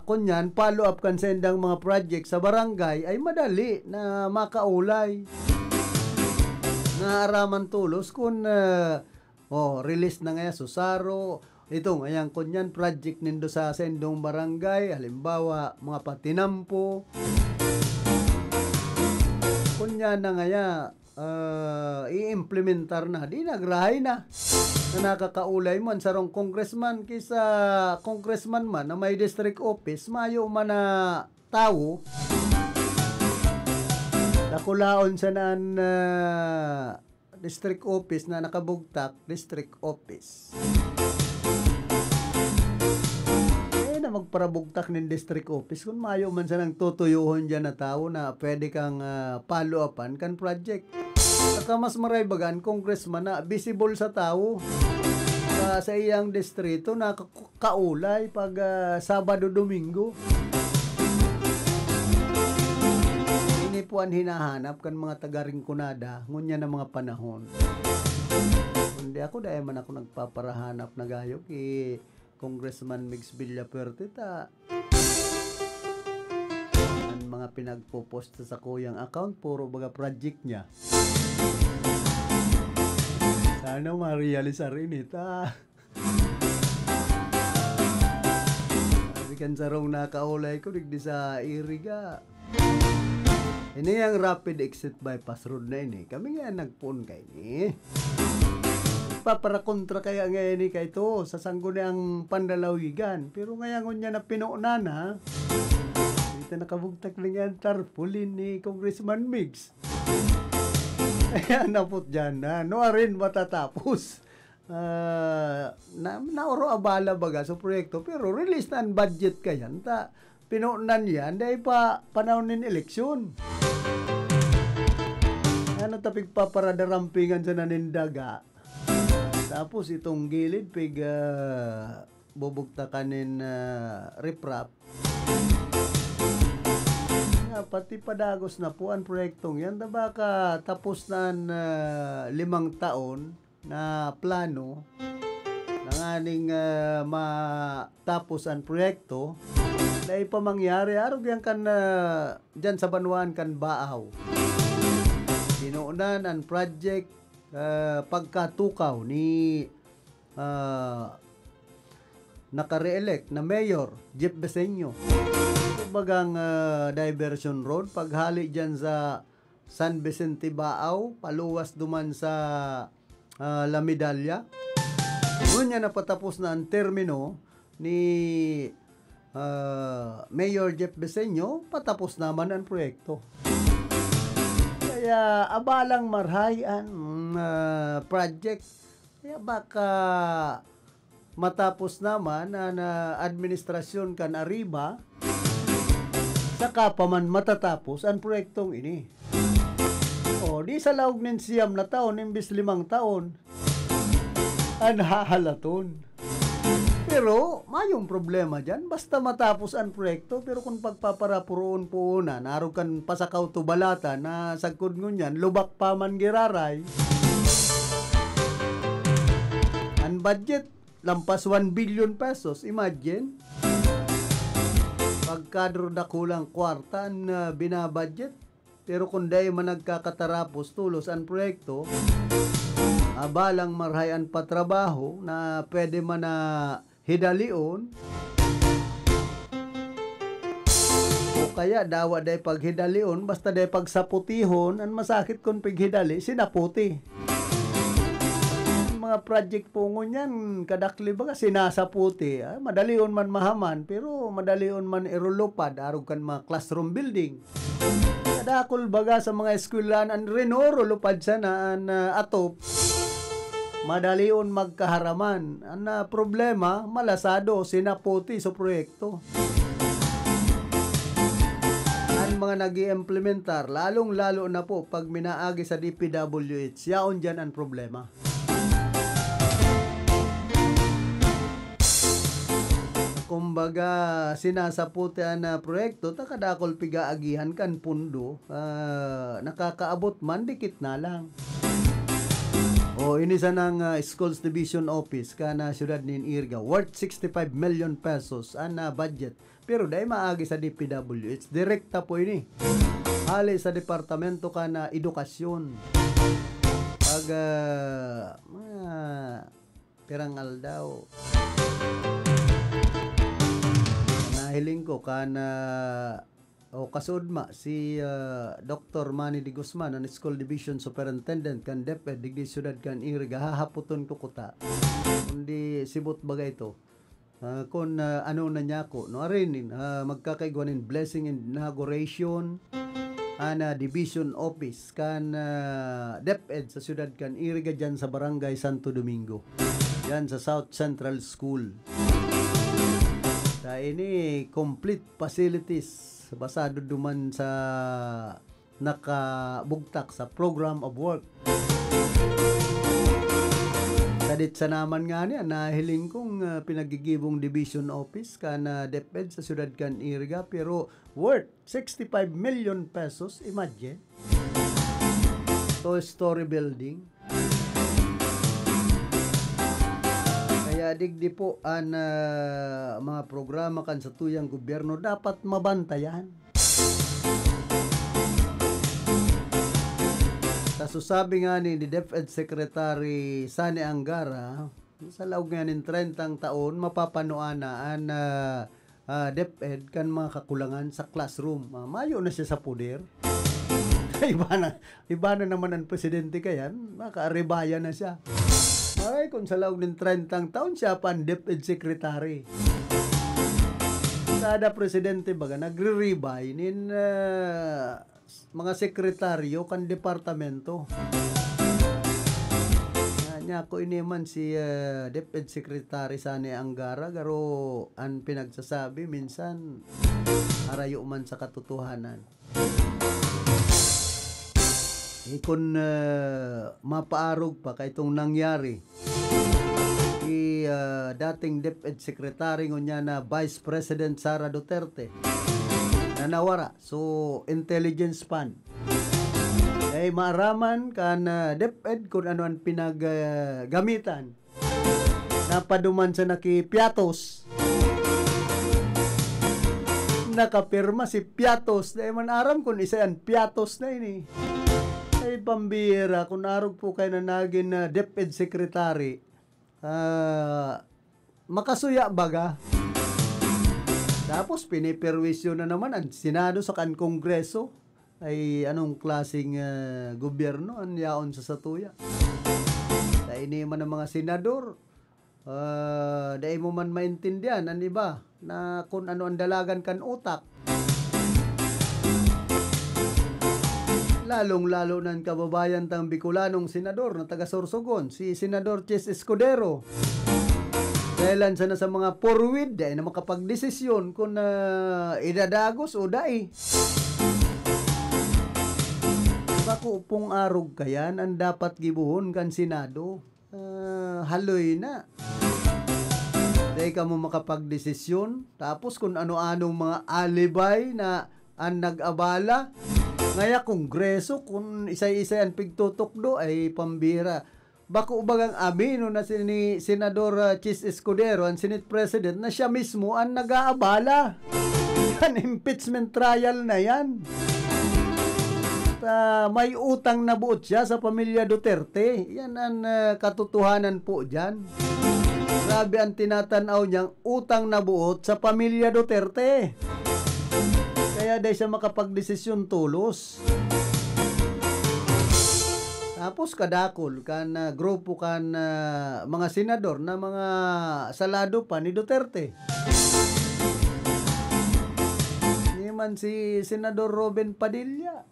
kunyan, follow up kan sendang mga project sa barangay ay madali na makaulay. Naaraman tulos kung release na nga Susaro, itong ayang kunyan project nindo sa sendong barangay, halimbawa mga patinampo. Kunyan na nga i-implementar na, di nagrahay na nakakaulay man sarong congressman kisa congressman man na may district office mayo man na tao nakulaon sa naan district office na nakabugtak district office na magparabugtak ng district office kung mayo man sa nang tutuyuhon dyan na tao na pwede kang follow upan kan project. Saka mas maray bagan congressman na visible sa tao sa iyang distrito na kaulay pag Sabado Domingo. Ini po ang hinahanap kan mga taga-Rinconada ngunya na mga panahon. Hindi ako dahil man ako nagpaparahanap na gayo kay Congressman Mix Villapuerte ta ang mga pinagpo-post sa kuyang account puro baga project niya. Sana ma-realize rin ita. Sabi kan sarong nakaulay ko digdi sa Iriga. Ini yang rapid exit bypass road na ini. Kami nga nagpun kay ni. Para kontra kaya ngayon kay ito sa sanggo niyang Pandalawigan. Pero ngayon niya na pinuunan ha. Dito nakabugtak lang yan tarpaulin ni Congressman Mix. Kaya napot dyan na. No rin matatapos. Naoro abala baga sa proyekto. Pero release na ang budget kayan. Pinuunan yan. Dahil pa panahon ng eleksyon. Ano tapig paparadarampingan sa nanindaga. Tapos itong gilid pig bubugtakanin riprap. Pati padagos na po ang proyektong yan. Baka tapos na 5 taon na plano ng aning matapos ang proyekto dahil pa mangyari. Arog yan kan dyan sa Banwaan kan Baaw. Sinuunan ang project pagkatukaw ni naka-re-elect na Mayor Jeff Beseño. Bagang diversion road paghali dyan sa San Vicente Baaw, paluwas duman sa La Medalla. Ngunya napatapos na ang termino ni Mayor Jeff Beseño, patapos naman ang proyekto. Kaya abalang marhay ang project. Kaya baka matapos naman na administrasyon kan Arriba, saka pa man matatapos ang proyektong ini. O, di sa laog ng 9 na taon, imbis 5 taon, ang hahalaton. Pero, mayong problema dyan, basta matapos ang proyekto, pero kung pagpaparapuroon po na, narog kan pasakaw to balata na sagkod ngunyan, lubak pa man giraray, ang budget, lampas 1 billion pesos, imagine, pagkadro na kulang kwarta na binabudget, pero kung dahil man nagkakatarapos tulos ang proyekto, abalang marhayan pa trabaho na pwede man na hidalion o kaya dawa dahil paghidalion basta dahil pagsaputihon ang masakit kung paghidali sinaputi. Mga project po ngunyan kadakli baga sinasaputi madalion man mahaman pero madalion man irulupad arog kan mga classroom building kadakol baga sa mga eskwelahan ang renoro lupad sana ang atop madalion magkaharaman. Ang problema, malasado, sinaputi sa proyekto. Ang mga nag-i-implementar, lalong-lalo na po pag minaagi sa DPWH, yaon dyan ang problema. Kumbaga, sinasaputian na proyekto, takadakol pigaagihan kan pundo, nakakaabot man, dikit na lang. O inisa ng Schools Division Office kana siyudad nin Irga, worth 65 million pesos ana budget. Pero dahil maagi sa DPWH, direkta po ini. Hali sa Departamento kana Edukasyon. Pag pirangal daw. Nahiling ko kana o kasudma si Dr. Manny Di Guzman ang School Division Superintendent kan DepEd digdi siyudad kan Irga, hahaputon ko kuta. Kundi sibot bagay ito. Kung ano na niya ko, no arinin, magkakaigwanin blessing and inauguration ana Division Office kan DepEd sa siyudad kan Irga dyan sa Barangay Santo Domingo. Yan sa South Central School. Ini complete facilities basado duman sa nakabugtak sa program of work. Kadit sa naman nga niya, nahiling kong pinagigibong division office kana DepEd sa siyudad kan Irga, pero worth 65 million pesos, imagine. Two-story building. Kaya digdi po ang mga programa kan sa tuyang gobyerno dapat mabantayan. Sabi nga ni DepEd Secretary Sani Angara, sa laog nga nin 30 taon, mapapanuan na ang DepEd kan mga kakulangan sa classroom. Mayo na siya sa puder. Iba na naman ang presidente kayan, makaaribaya na siya. Ay, kung sa laog ng 30 taon siya pa ang DepEd Secretary. Sada presidente baga nagre-rebay nin mga sekretaryo kan departamento. Nya ko iniman si DepEd Secretary Sani Angara, garo ang pinagsasabi minsan arayo man sa katotohanan. Kung mapaarog pa kay itong nangyari, dating DepEd Secretary ngunya na Vice President Sara Duterte na nawara so intelligence fund ay maaraman kan DepEd kung ano ang pinaggamitan napaduman sa nakipiatos, nakapirma si Piatos dahil man aram kung isa yan Piatos na ini. Ay pambira, kung arog po kayo na naging DepEd Secretary, makasuya baga. Tapos piniperwisyo na naman ang Senado sa kan Kongreso. Ay anong klaseng gobyerno ang yaon sa satuya. Dahil ini man ang mga senador, dahil mo man maintindihan, ang iba, na kung ano ang dalagan kan utak. Lalong-lalo ng kababayan tang Bicolanong senador na taga Sorsogon, si Senador Chis Escudero. Kailan sana sa mga forward dahil na makapagdesisyon kung idadagos o dai. Bako pong arog kayan ang dapat gibuhon kan Senado. Haloy na. Dahil ka mo makapagdesisyon, tapos kung ano-ano mga alibay na ang nag-abala, ngaya Kongreso, kung isa-isa ang pigtutukdo, ay pambira. Bako bagang amino na ni Senador Chis Escudero, ang Senate President, na siya mismo ang nag-aabala. Yan, impeachment trial na yan. May utang na buot siya sa pamilya Duterte. Yan ang katotohanan po dyan. Grabe ang tinatanaw niyang utang na buot sa pamilya Duterte. Kaya dahil siya makapagdesisyon tulos. Tapos kadakol kan grupo kan mga senador na mga salado pa ni Duterte. Hindi man si Senador Robin Padilla.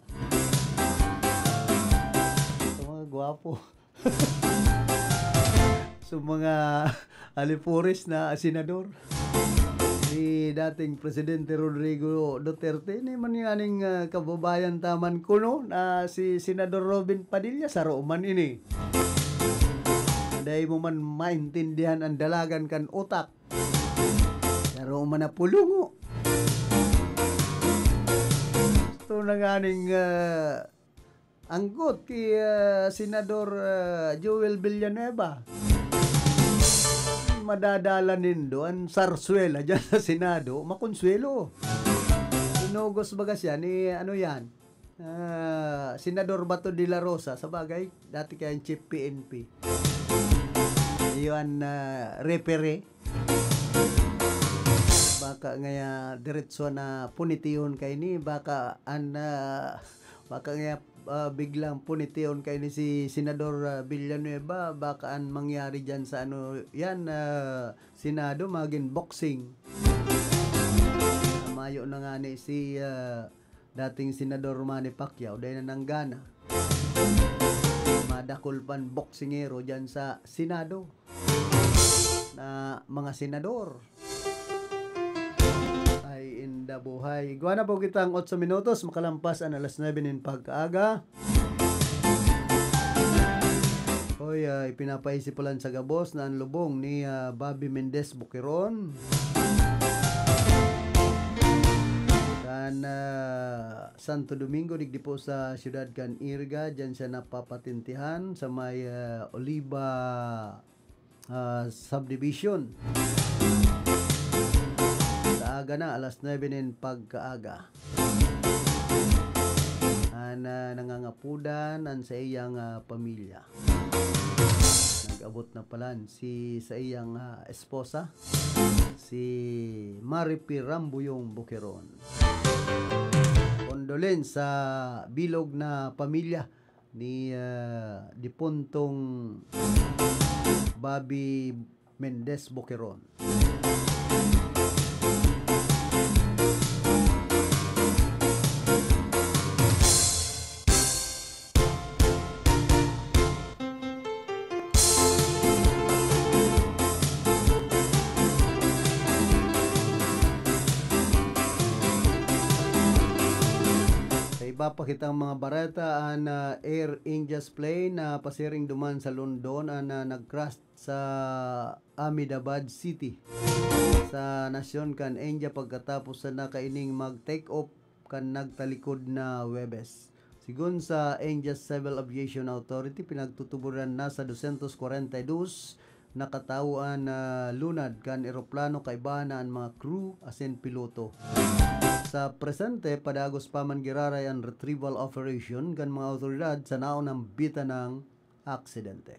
Ito mga gwapo. So mga alipuris na senador. Si ni dating Presidente Rodrigo Duterte ni man yaning kababayan taman kuno na si Senador Robin Padilla sa Roman ini. Dahil mo man maintindihan ang dalagan kan utak. Sa Roman na pulungo. Ito na ganing anggot kay Senador Joel Villanueva. Madadala nindo ang sarsuela dyan sa Senado, makonsuelo. Inugos baga siya ni ano yan, Senador Bato de la Rosa, sa bagay, dati kayang Chief PNP. Iyon repere. Baka ngaya diretso na punitiyon kay ni, baka ngaya biglang punitiyon kay ni si Senador Villanueva, baka ang mangyari dyan sa ano yan, Senado maging boxing. Mayo na nga ni si dating Senador Manny Pacquiao dahil na nanggana madakulpan boxingero dyan sa Senado na mga senador. Buhay. Gawa na po kitang 8 minutos, makalampas ang alas 9 ng pagkaaga. Hoy, ipinapaisip po lang sa gabos na ang lubong ni Bobby Mendez Boqueron. Dan Santo Domingo, digdi po sa siyudad kan Irga, dyan siya napapatintihan sa may Oliva Subdivision. Aga na, alas 9 ng pagkaaga. Nangangapudan ang sa iyang pamilya. Nag-abot na pala sa iyang esposa, si Maripi Rambuyong Boqueron. Condolence sa bilog na pamilya ni dipuntong Bobby Mendez Boqueron. Ipapakita ang mga barata ang Air India's plane na pasiring duman sa London na nag-crash sa Ahmedabad City sa nasyon kan India pagkatapos sa nakaining mag-take off kan nagtalikod na Webes. Sigun sa India's Civil Aviation Authority, pinagtutuburan na sa 242 nakatawaan na lunad kan eroplano kaibahan ang mga crew asin piloto. Sa presente, padagos pa man giraray ang retrieval operation kan mga autoridad sa naon ng bita ng aksidente.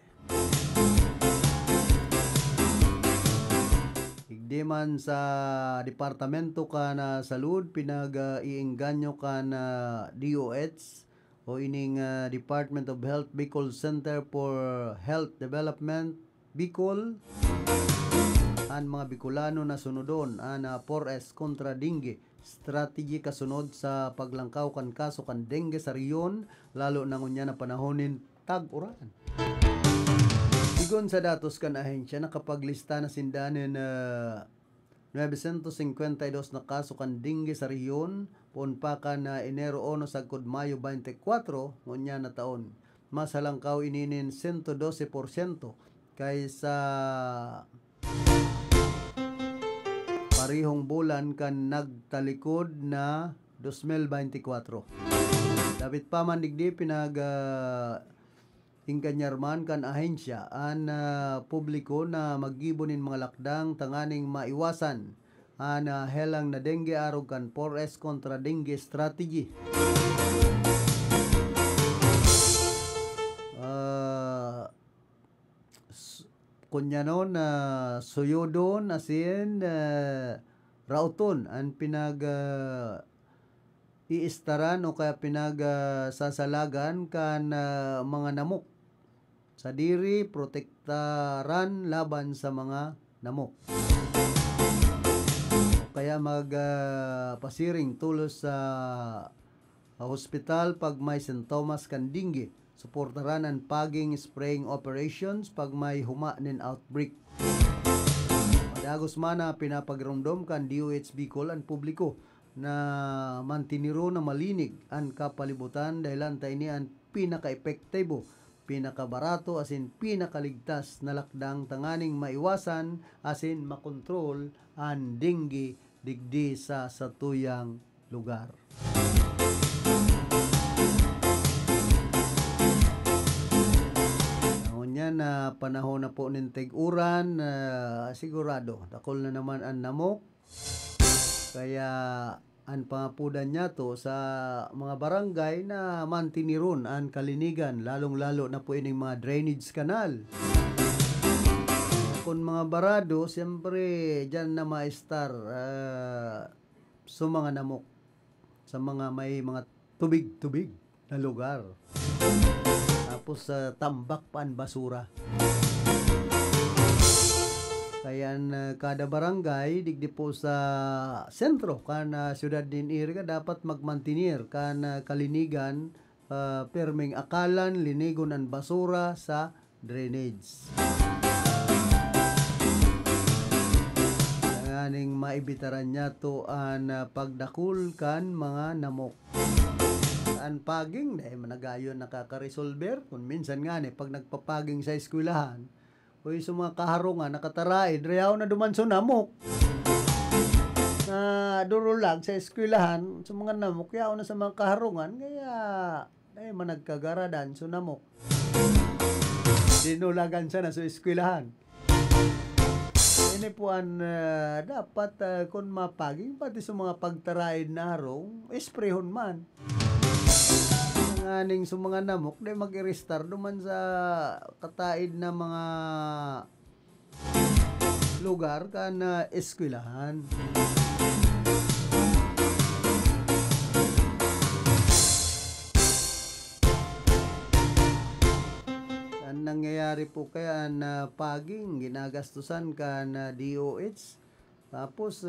Igdiman sa Departamento ka na Salud, pinag-iingganyo ka na DOH o ining Department of Health Bicol Center for Health Development Bicol ang mga Bicolano na sunodon ang 4S kontra dengue strategy kasunod sa paglangkaw kan kaso kan dengue sa riyon, lalo na ngunya na panahonin tag-uran. Sigon sa datos kan ahensya, nakapaglista na sindanin 952 na kaso kan dengue sa riyon punpa ka na Enero 1 sagkod Mayo 24 ngunya na taon. Masalangkaw ininin 112% kaysa parihong bulan kan nagtalikod na 2024. Dapat pa man digdi pinag ingkanyarman kan ahensya an publiko na maggibonin mga lakdang tanganing maiwasan an helang na dengue arog kan 4S kontra dengue strategy. Kunyanon na suyodon asin rauton ang pinag iistaran o kaya pinag sasalagan kan mga namok sa diri protektaran laban sa mga namok. Kaya pasiring tulos sa hospital pag may sintomas kan dengue. Suportaran ang paging spraying operations pag may huma nin outbreak. Dagos man na pinapagramdam kan DOH Bicol ang publiko na mantiniro na malinig ang kapalibutan dahil antay ni ang pinaka-epektibo, pinakabarato asin pinakaligtas na lakdang tanganing maiwasan asin makontrol ang dengue digdi sa satuyang lugar. Yan na panahon na po ng teg-uran, sigurado takol na naman ang namok, kaya ang pangapudan niya to sa mga barangay na mantiniron ang kalinigan, lalong-lalo na po ining mga drainage canal. Kung mga barado, siyempre dyan na ma-star sa mga namok, sa mga may mga tubig-tubig na lugar. Tapos tambak pa ang basura. Kaya kada barangay digdi po sa sentro kan siyudad din Iriga dapat magmantinir kan kalinigan, perming akalan linigon ang basura sa drainage. Nganing maibitaran niya to ang pagdakul kan mga namok. Ang paging dahil managayon nakaka-resolver kung minsan nga pag nagpapaging sa eskwelahan o sa mga kaharungan nakataraid reyaw na dumanso namok na durulag sa eskwelahan sa mga namok yaw na sa mga kaharungan kaya dahil managkagaradan so namok dinulagan siya na sa eskwelahan. Ini po ang dapat kung mapaging pati sa mga pagtaraid na harong esprehon man nganing sa mga namok de mag-i-restart duman sa kataid na mga lugar kan eskwelahan. Ang nangyayari po kaya na paging ginagastusan ka na DOH tapos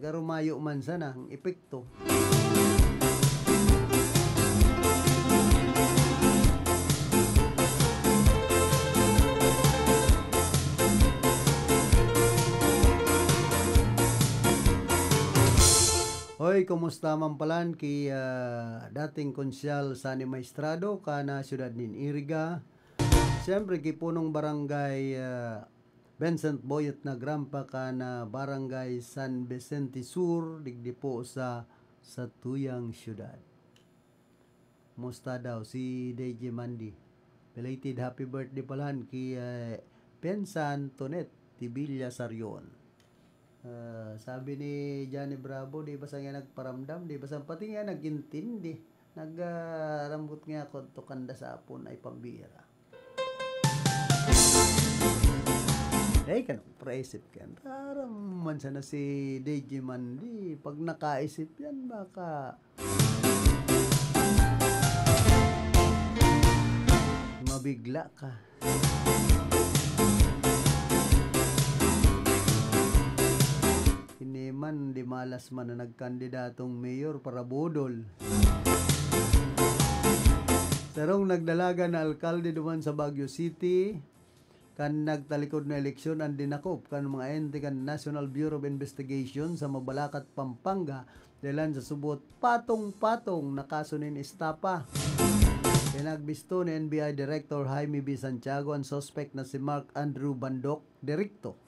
garumayo man sana ang epekto. Hoy, kumusta man palan kay dating konsyal Sani Maestrado kana siyudad nin Iriga. Siyempre kay punong barangay Vincent Boyet na Grampa kana barangay San Vicente Sur digdi po sa tuyang siyudad. Kumusta daw si DJ Mandy. Belated happy birthday palan kay Pensan Tonet Tibilla Sarion. Sabi ni Johnny Bravo, di ba sa nga nagparamdam, di ba sa pati nga nagintindi, nagrambot nga ako to kanda sa apon ay pambira. Ay, kanong praisip ka. Taraman sana si DJ Mandy, pag nakaisip yan, baka mabigla ka. Man di malas man na nagkandidatong mayor para budol. Sarong nagdalaga na alkalde duman sa Baguio City kan nagtalikod na eleksyon ang dinakop kan mga ente kan National Bureau of Investigation sa Mabalacat, Pampanga dahilan sa subot patong-patong na kaso nin estapa. Pinagbisto ni NBI Director Jaime B. Santiago ang suspect na si Mark Andrew Bandok, Directo.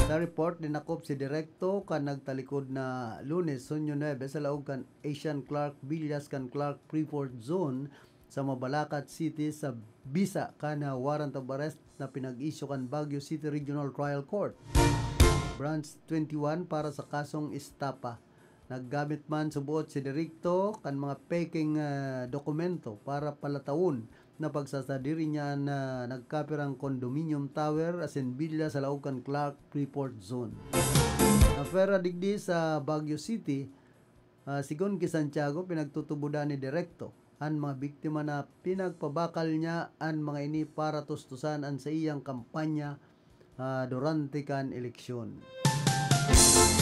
Sa report, dinakop si Directo kan nagtalikod na Lunes, Hunyo 9 sa laog kan Asian Clark Villas kan Clark Freeport Zone sa Mabalacat City sa bisa kana warrant of arrest na pinag-isyo kan Baguio City Regional Trial Court. Branch 21 para sa kasong estapa. Naggamit man subuot si Directo kan mga peking dokumento para palatawon na pagsasadiri niya na nagkapirang condominium tower as in villa sa Laucan Clark Freeport Zone. Afera digdi sa Baguio City, sigon kay Santiago pinagtutubudan ni Directo ang mga biktima na pinagpabakal niya ang mga ini para tustusan ang sa iyang kampanya durante kan eleksyon.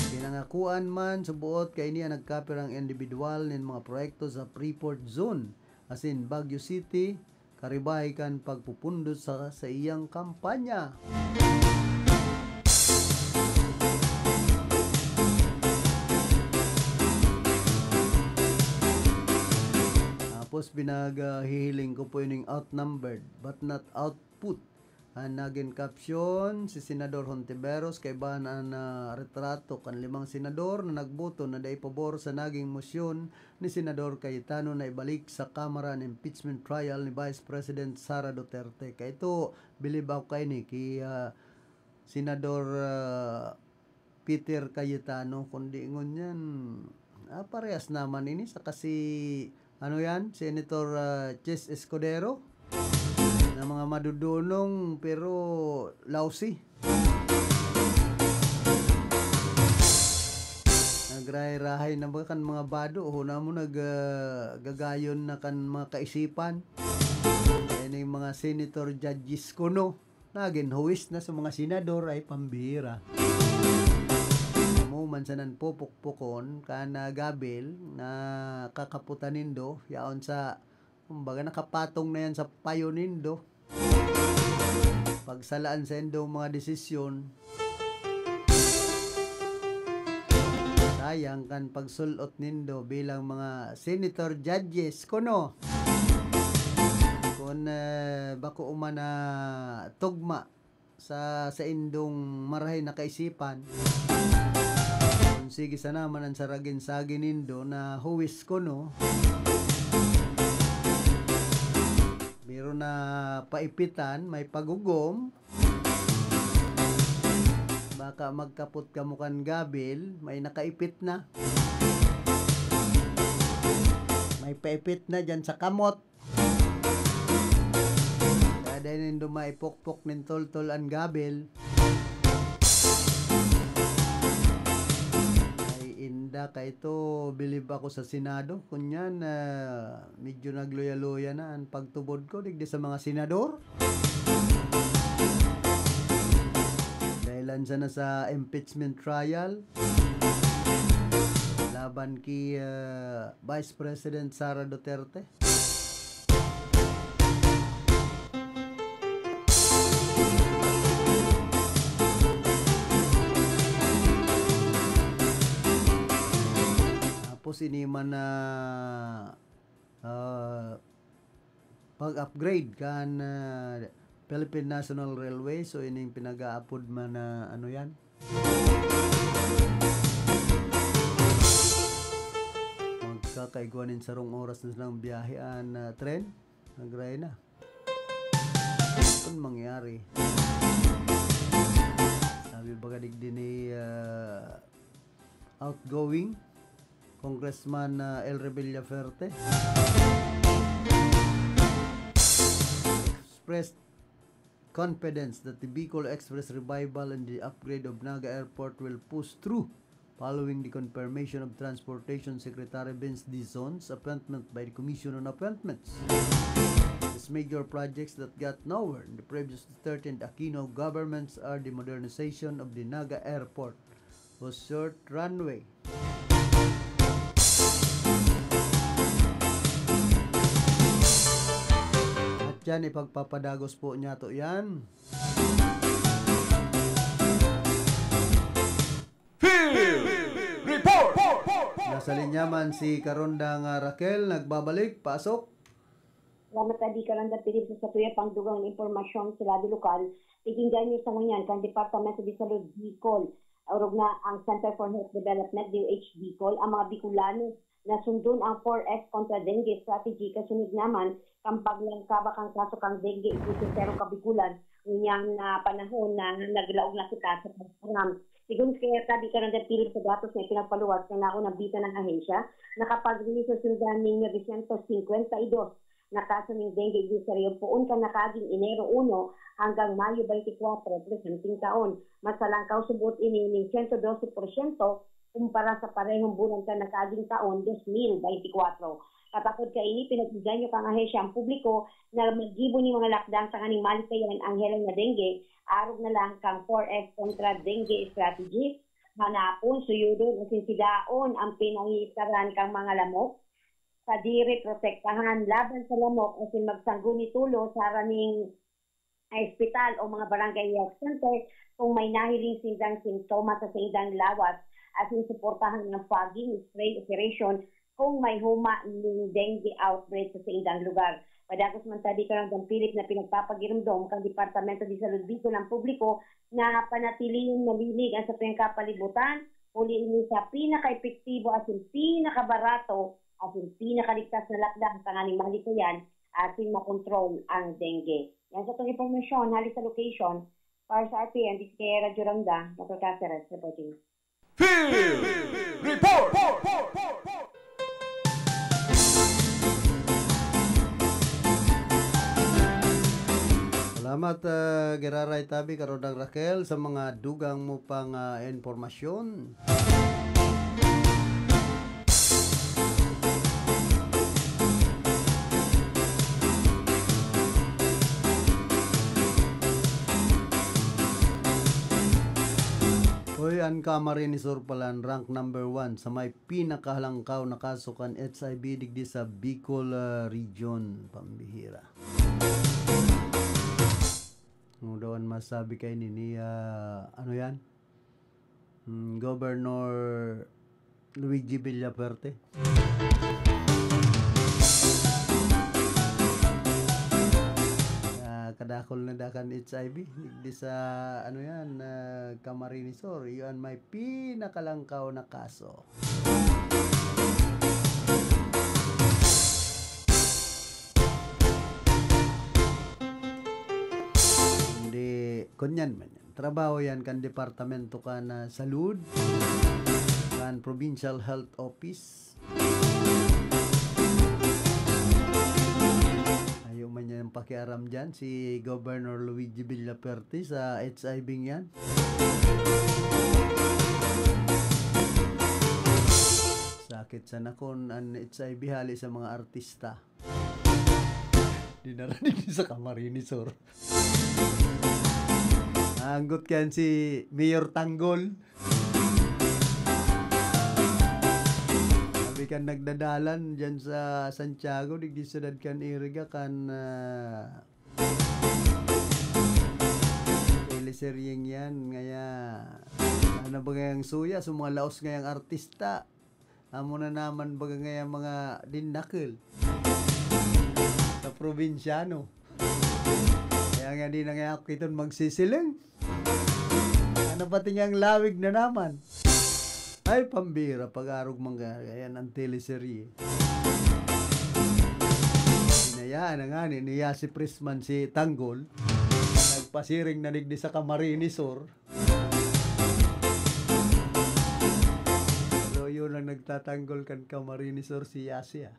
Pinangakuan man subuot kay niya nagkapirang individual nin mga proyekto sa Freeport Zone as in Baguio City karibay kan pagpupundot sa iyang kampanya. Tapos binaghihiling ko po yung outnumbered but not output. Ang naging caption, si Senador Hontiveros kay ban ang retrato kan 5 senador na nagboto na dai pabor sa naging motion ni Senador Cayetano na ibalik sa Kamara ng impeachment trial ni Vice President Sara Duterte. Kaya ito, bilibaw kay ni kay Senador Peter Cayetano, kundi ngon yan, parehas naman ini sa kasi, Senator Ches Escudero, na mga madudunong pero lousy. Nagray-rahay na ba kan mga bado o na mo gagayon na kan mga kaisipan. Kaya yung mga senator judges ko no, naging huwis na sa mga senador ay pambira. Mo mansanan popok-pokon kana gabil na kakaputanindo yaon sa kumbaga nakapatong na yan sa payo nindo. Pagsalaan sa endo mga desisyon, sayang kan pagsulot nindo bilang mga senator judges kuno. Kung bako umana tugma sa indong marahay na kaisipan, kung sige sana man ang saragin-sagin nindo na huwis kuno, meron na paipitan, may pagugom, baka magkapot ka mukan gabil, may nakaipit na, may paipit na dyan sa kamot, kada nindo maipokpok nin tol-tol ang gabil, ka ito, bilib ako sa Senado. Kunyan, medyo nagloya-loya na ang pagtubod ko digdi sa mga senador. Dahilan sana sa impeachment trial laban kay Vice President Sara Duterte. Siniman na pag-upgrade kan Philippine National Railway, so ining pinag-aapod man na yan magkakaiguanin sa rong oras na silang biyahean na tren nagray na kung mangyari sabi baga digdi ni outgoing Congressman El Rebilla Ferte expressed confidence that the Bicol Express revival and the upgrade of Naga Airport will push through following the confirmation of Transportation Secretary Vince Dizon's appointment by the Commission on Appointments. These major projects that got nowhere in the previous Duterte and Aquino governments are the modernization of the Naga Airport with short runway, yan, ipagpapadagos po niya to yan. Field Report! Nasa linyaman si Karondang Raquel, nagbabalik, pasok. Salamat tadi Karondang Pilip sa tuya pangdugang impormasyon sa lado lokal. Ikinggan niyo sa ngunyan kan Departamento de Salud Bicol, urog na ang Center for Health Development, DOH Bicol, ang mga Bicolano na sundon ang 4S kontra dengue strategy kasunod naman kampag ng kabakang kaso kang dengue ipusintero kabikulan ngayang panahon na naglaog na kita sa program. Sigun kaya tadi ka nang dapilip sa datos na pinagpaluwas na ako nabita ng ahensya nakapag-release sa sundan ng 952 na kaso ng dengue ipusintero poon ka nakaging Enero 1 hanggang Mayo 24 plus hanting taon. Masalangkaw subot ini ng 112% kumpara sa parehong bulan ka nakaging taon 2024. Katapod ka ini, pinagbigyan nyo kang ahensya ang publiko na mag-gibo ni mga lakdang sa kaning malikayan ang helang na dengue, arog na lang kang 4S kontra dengue strategy, hanapon, suyudon, asinsidaon ang pinangiistaran kang mga lamok, sa diri protektahan laban sa lamok, asin magsangguni tulo sa raning hospital o mga barangay health center kung may nahiling sindang simptomas sa sindang lawas, asin suportahan ng fogging, spray operation, kung may huma ng dengue outbreak sa indang lugar. Padagos man tadi karang dampilit na pinagpapagiramdom kang Departamento de Salud Bicol ng publiko na panatiling malinig ang sa kapalibutan, uli ini sa pinaka-epektibo at yung pinaka-barato at yung pinaka-ligtas na lakda sa nganing mahalikayan at yung makontrol ang dengue. Yan sa itong informasyon, halis sa location, para sa RPN, this kay Radyo Rangda, Dr. Cáceres, reporting. Field Report! Salamat Geraray Tabi Karodang Raquel sa mga dugang mo pang informasyon. Hoy, ang Camarines Surpalan rank number 1 sa may pinakahalangkaw na kaso kan HIV digdi sa Bicol region, pambihira. Ano daw ang masabi kay ni ano yan? Governor Luigi Villaperte. Kadakol na dakan HIV di sa ano yan Camarines Sur, yun may pinakalangkaw na kaso. Kunyan man yan. Trabaho yan kan departamento ka na salud, kan provincial health office. Ayaw man niya yung pakiaram dyan si Governor Luigi Villaperte sa HIV yan. Sakit sana kung ang HIV hali sa mga artista. Dinaranig sa Camarines Sur. Anggot kan si Mayor Tanggol. Sabi kan nagdadalan dyan sa Santiago, digdi siyudad kan Iriga kan teleseryeng yan. Ngaya ano ba ngayang suya sa mga laos ngayang artista. Amo na naman baga ngayang mga dinakil sa probinsyano. Kaya nga di na nga ako iton magsisiling. Ano pati niyang lawig na naman. Ay, pambira, pag-arog mga yan ang teleserye. Hinayaan na nga niya si Prisman si Tanggol. Nagpasiring na digdi sa Camarines Sur. Pero yun ang nagtatanggol kan Camarines Sur si Yasia.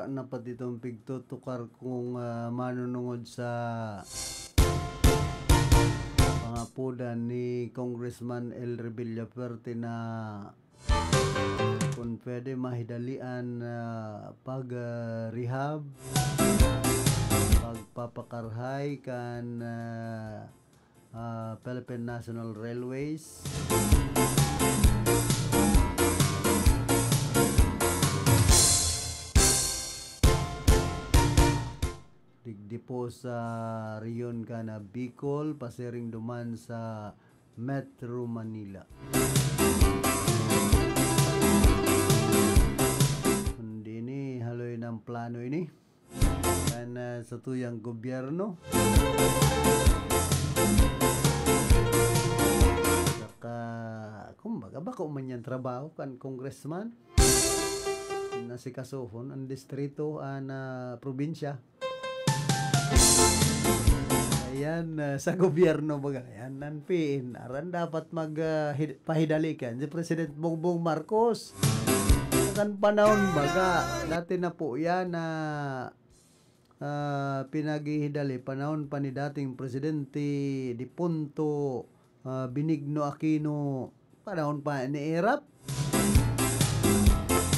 Dapat itong pigtutukar kung manunungod sa pangapudan ni Congressman El Villaperte na kung pwede mahidalian pag-rehab, pagpapakarhay kan Philippine National Railways. Digdi po sa riyon ka na Bicol, pasiring duman sa Metro Manila. Hindi ni haloy ng plano ini. kan sa tuyang gobyerno. Saka kumbaga baka umanyan trabaho kan congressman na si Kasuhon ang distrito na probinsya. Ayan, sa gobyerno baga, ayan, nanpiin, aran dapat pahidalikan si President Bongbong Marcos. Kan panahon baga, dati na po yan na pinaghihidali, panahon pa ni dating Presidente Dipunto Benigno Aquino, panahon pa ni Erap.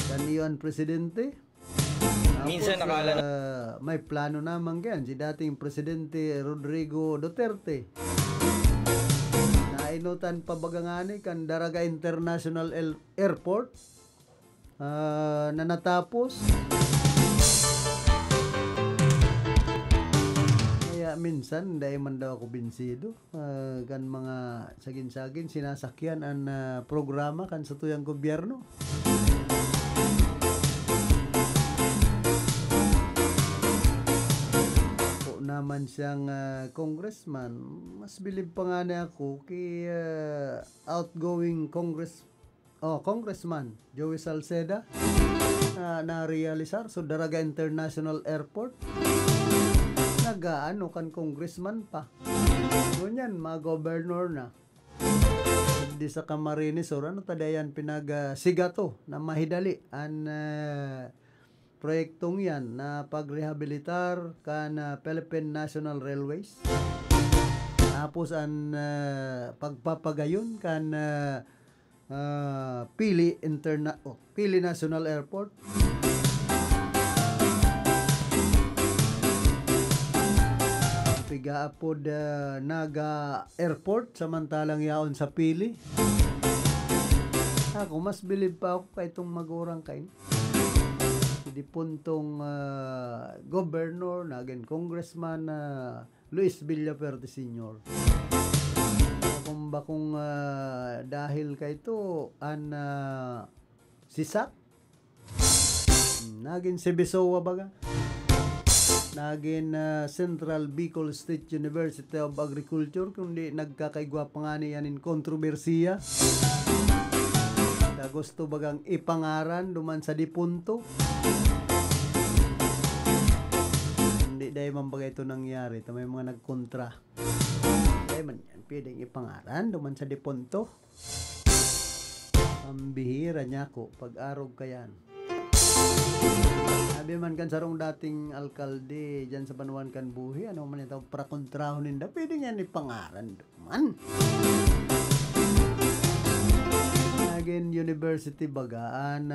Kan iyon Presidente. Minsan nakala may plano naman yan si dating Presidente Rodrigo Duterte. Nainutan pa bagangani kan Daraga International Airport na natapos. Kaya minsan dahil man daw ako binsido kan mga sagin-sagin sinasakyan ang programa kan sa tuyang gobyerno. Naman siyang congressman, mas bilib pa nga na ako kay outgoing congressman Joey Salceda na realisar so Daraga International Airport nagaano kan congressman pa ganyan mga governor na di sa Camarines or ano tadayan pinagasigato na mahidali an proyektong yan na pagrehabilitar kan Philippine National Railways. Tapos ang pagpapagayon kan Pili National Airport. Pigaapod Naga Airport samantalang yaon sa Pili. Ako mas bilib pa ako kay itong magurang kain. Di puntong governor naging congressman Luis Villaferte Sr. Kung bakong dahil kay ito an sisak naging Sibisowa baga naging Central Bicol State University of Agriculture kundi nagkakaigwa pa nga niyan in kontrobersiya na gusto bagang ipangaran duman sa dipunto. Hindi dahil man bagay ito nangyari ito may mga nagkontra dahil man yan pwedeng ipangaran duman sa dipunto. Ang bihira niya ko pag-arog kayan sabi man kan sarong dating alkalde dyan sa Banuan kan buhi ano man ito prakontrahon ninda pwedeng yan ipangaran duman. Naging university bagaan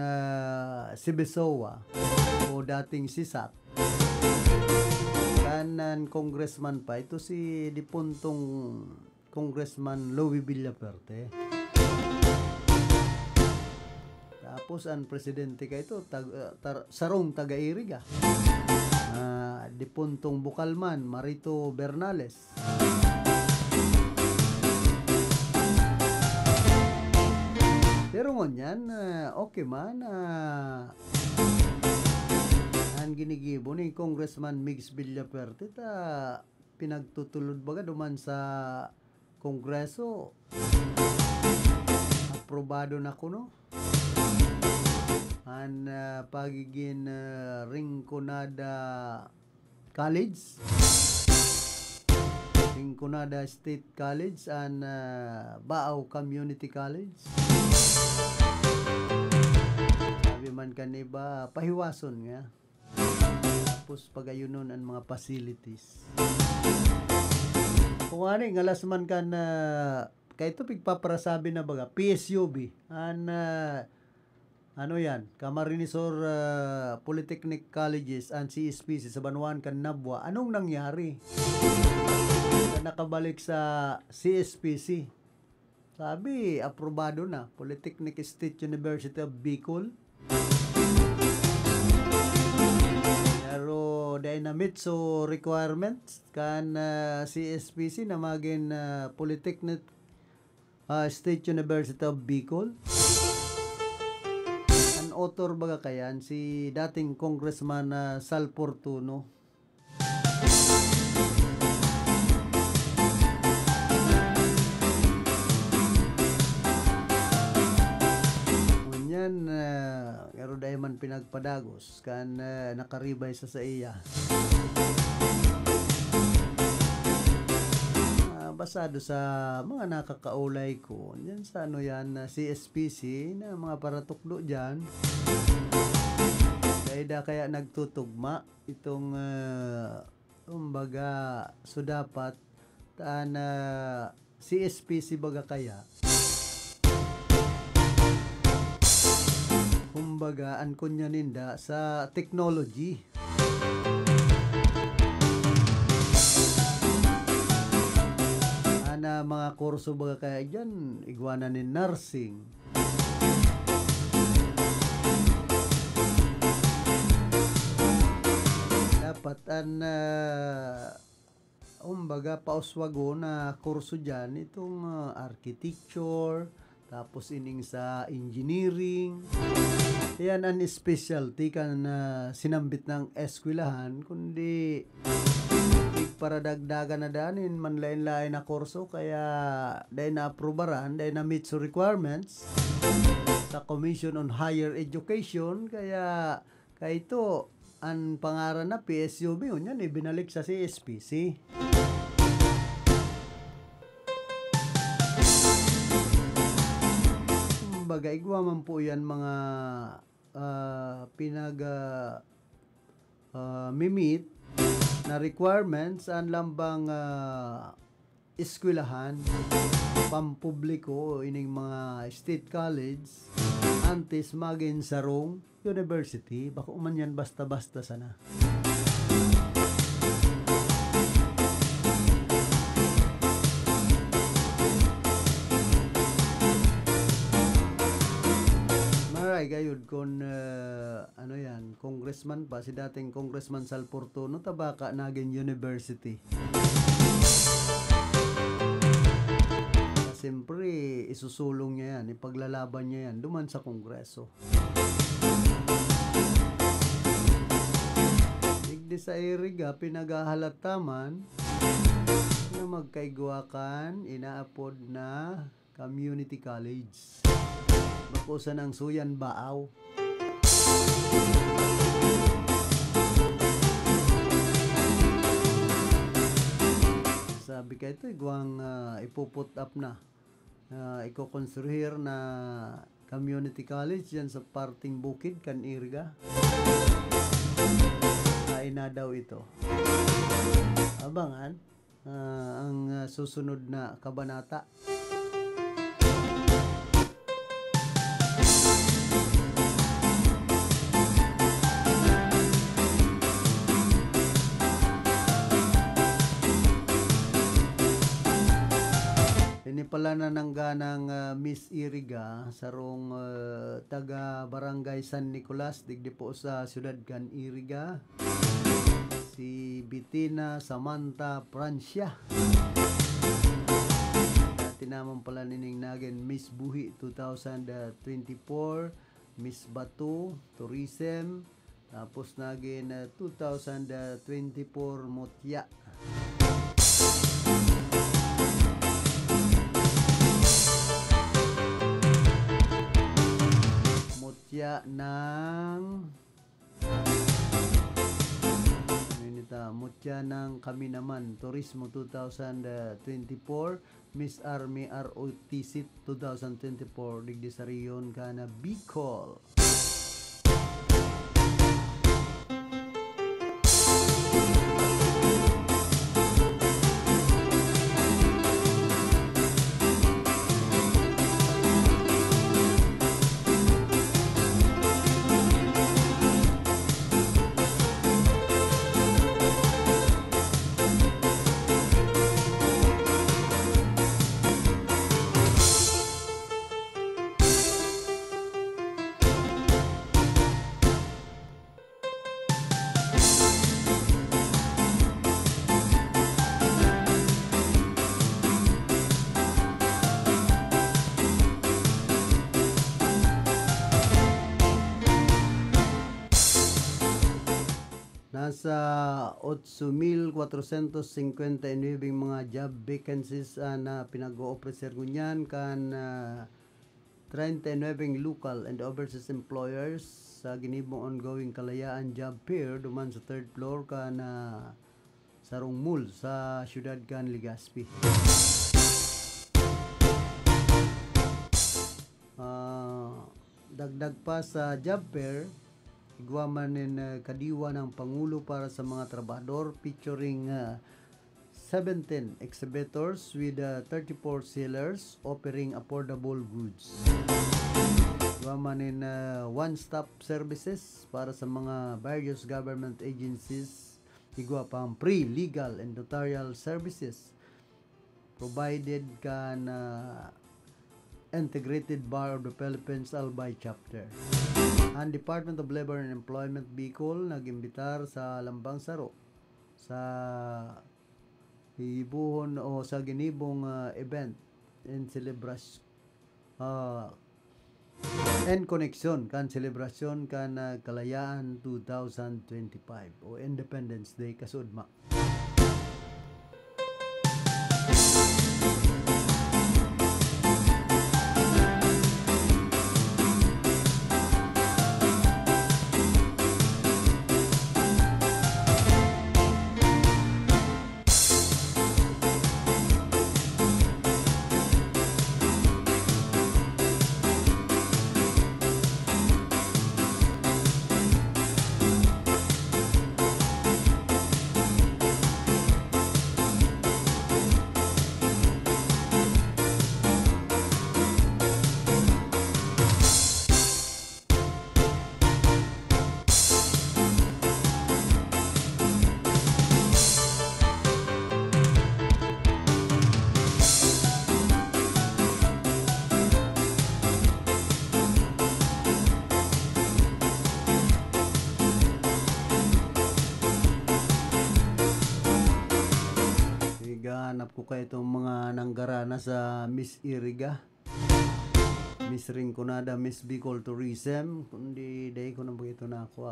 Sibisowa o dating Sisak kanan congressman pa ito si dipuntong congressman Louie Villaferte. Tapos ang presidente ka ito sarong taga-Iriga dipuntong Bukalman Marito Bernales. Pero ngunyan, okay man, ang ginigibo ni Congressman Migs Villaferte pinagtutulod baga duman sa Kongreso. Aprobado na kuno. Ang pagiging Rinconada College. Rinconada State College and Baao Community College. Sabi man kaniba pahiwason nga. Tapos pagayunon ang mga facilities. Kung ano nga alas man kan kay ito pigpaparasabi na baga PSUB an ano yan Camarinesor Polytechnic Colleges and CSPC sa Banuan kan Nabwa. Anong nangyari? Nakabalik sa CSPC. Sabi, aprobado na. Polytechnic State University of Bicol. Pero dahil na meet so requirements kan CSPC na maging Polytechnic State University of Bicol. An author baga kayan si dating Congressman Sal Portuno. ay man pinagpadagos kan nakaribay sa iya. Basado sa mga nakakaulay ko yan sa CSPC na mga paratukdo dyan kaya nagtutugma itong kumbaga so dapat CSPC baga kaya kumbaga kunya ninda sa technology na mga kurso baga kaya dyan iguana ni nursing dapat kumbaga pauswago na kurso dyan itong architecture tapos ining sa engineering yan ang specialty kan sinambit ng eskwelahan kundi para dagdagan na danin man lain-lain na kurso kaya dahil na-aprobaran dahil na meet sa requirements sa Commission on Higher Education kaya ito ang pangaran na PSUB yun ibinalik sa CSPC. Kumbaga igwa man po yan mga mimit na requirements ang lambang eskwelahan pampubliko ining mga state college antes maging sarong university baka man yan basta-basta sana. Gayud kon congressman pa si dating congressman Sal Portono tabaka naging university. Siyempre isusulong niya yan, ipaglalaban niya yan duman sa kongreso. Igdi sa iriga pinagahalataman na magkaigwakan inaapod na community college. Bakusan ang Suyan Baaw. Sabi ka ito, iguang ipuput up na. Iko-construir na community college yan sa parting bukid kan Irga. Kain na daw ito. Abangan ang susunod na kabanata. Pala na nangganang Miss Iriga sarong taga Barangay San Nicolas digdi po sa siyudad kan Iriga si Bettina Samantha Francia dati naman pala nining nagin Miss Buhi 2024 Miss Batu Tourism tapos nagin 2024 Mutya Mutya ng kami naman Turismo 2024 Miss Army ROTC 2024 digdi sa riyon kana Bicol. Nasa 8,459 mga job vacancies na pinag-o-officer ngunyan kan 39 local and overseas employers sa ginibong ongoing Kalayaan Job Fair duman sa third floor na Sarong Mall sa siyudad kan Legazpi. Dagdag pa sa job fair, igwaman din kadiwa ng Pangulo para sa mga trabador featuring 17 exhibitors with 34 sellers offering affordable goods. Igwaman din one-stop services para sa mga various government agencies. Igwa pa ang free legal and notarial services provided kan Integrated Bar of the Philippines Albay Chapter. Ang Department of Labor and Employment Bicol nag-imbitar sa Lambang Saro sa hibuhon o sa ginibong event in celebration and connection kan celebration kan Kalayaan 2025 o Independence Day kasudma. Hanap ko kayo itong mga nanggarana sa Miss Iriga, Miss Rinconada, Miss Bicol Tourism, kundi day ko na ba ito na ako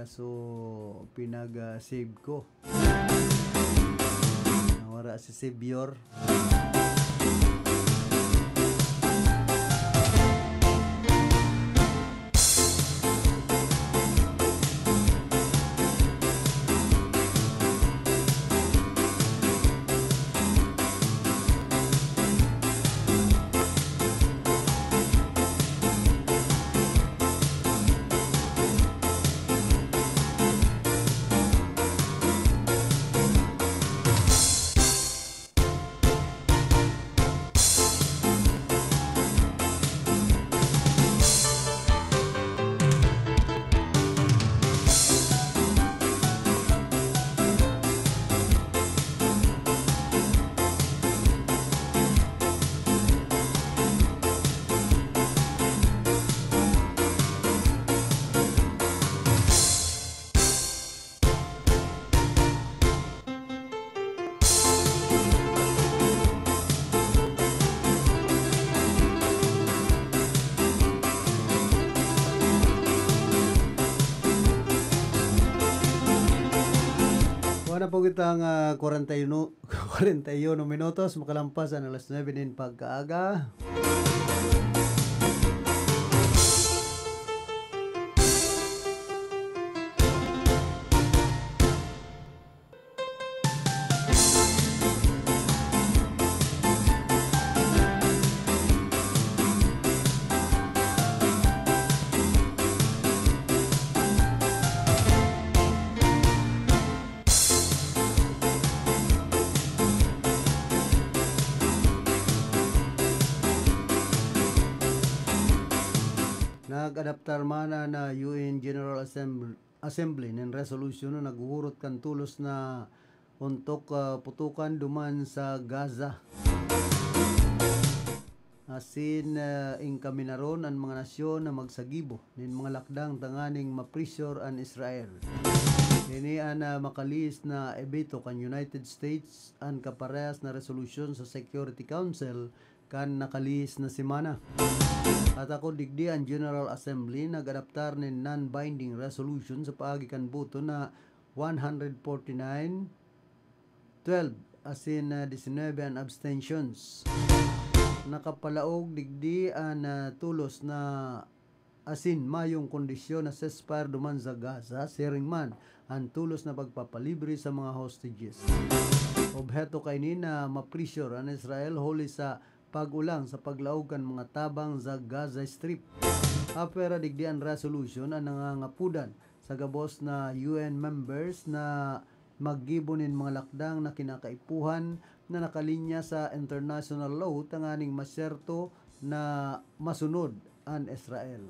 So pinag-save ko. Nawara si Savior. Wala po kitang 41 minutos makalampasan alas 9 din pagkaaga. Nag-adaptar mana na UN General Assembly ng resolution na naghuhurot kan tulos na untuk putukan duman sa Gaza. asin ingkaminaron ang mga nasyon na magsagibo nin mga lakdang tanganing maprisyor an Israel. Ini ana makalis na ebito kan United States an kaparehas na resolution sa Security Council kan nakalis na semana. At ako digdi ang General Assembly nag-adaptar ni non-binding resolution sa paagi kan boto na 149-12 asin 19 an abstentions. Nakapalaog digdi ang tulos na asin mayong kondisyon na ceasefire duman sa Gaza, siring man ang tulos na pagpapalibre sa mga hostages. Obheto kay ni na mapressure ang Israel huli sa pagulang sa paglaog kan mga tabang sa Gaza Strip. Apera digdi ang resolution ang nangangapudan sa gabos na UN members na maggibonin mga lakdang na kinakaipuhan na nakalinya sa international law tanganing masyerto na masunod ang Israel.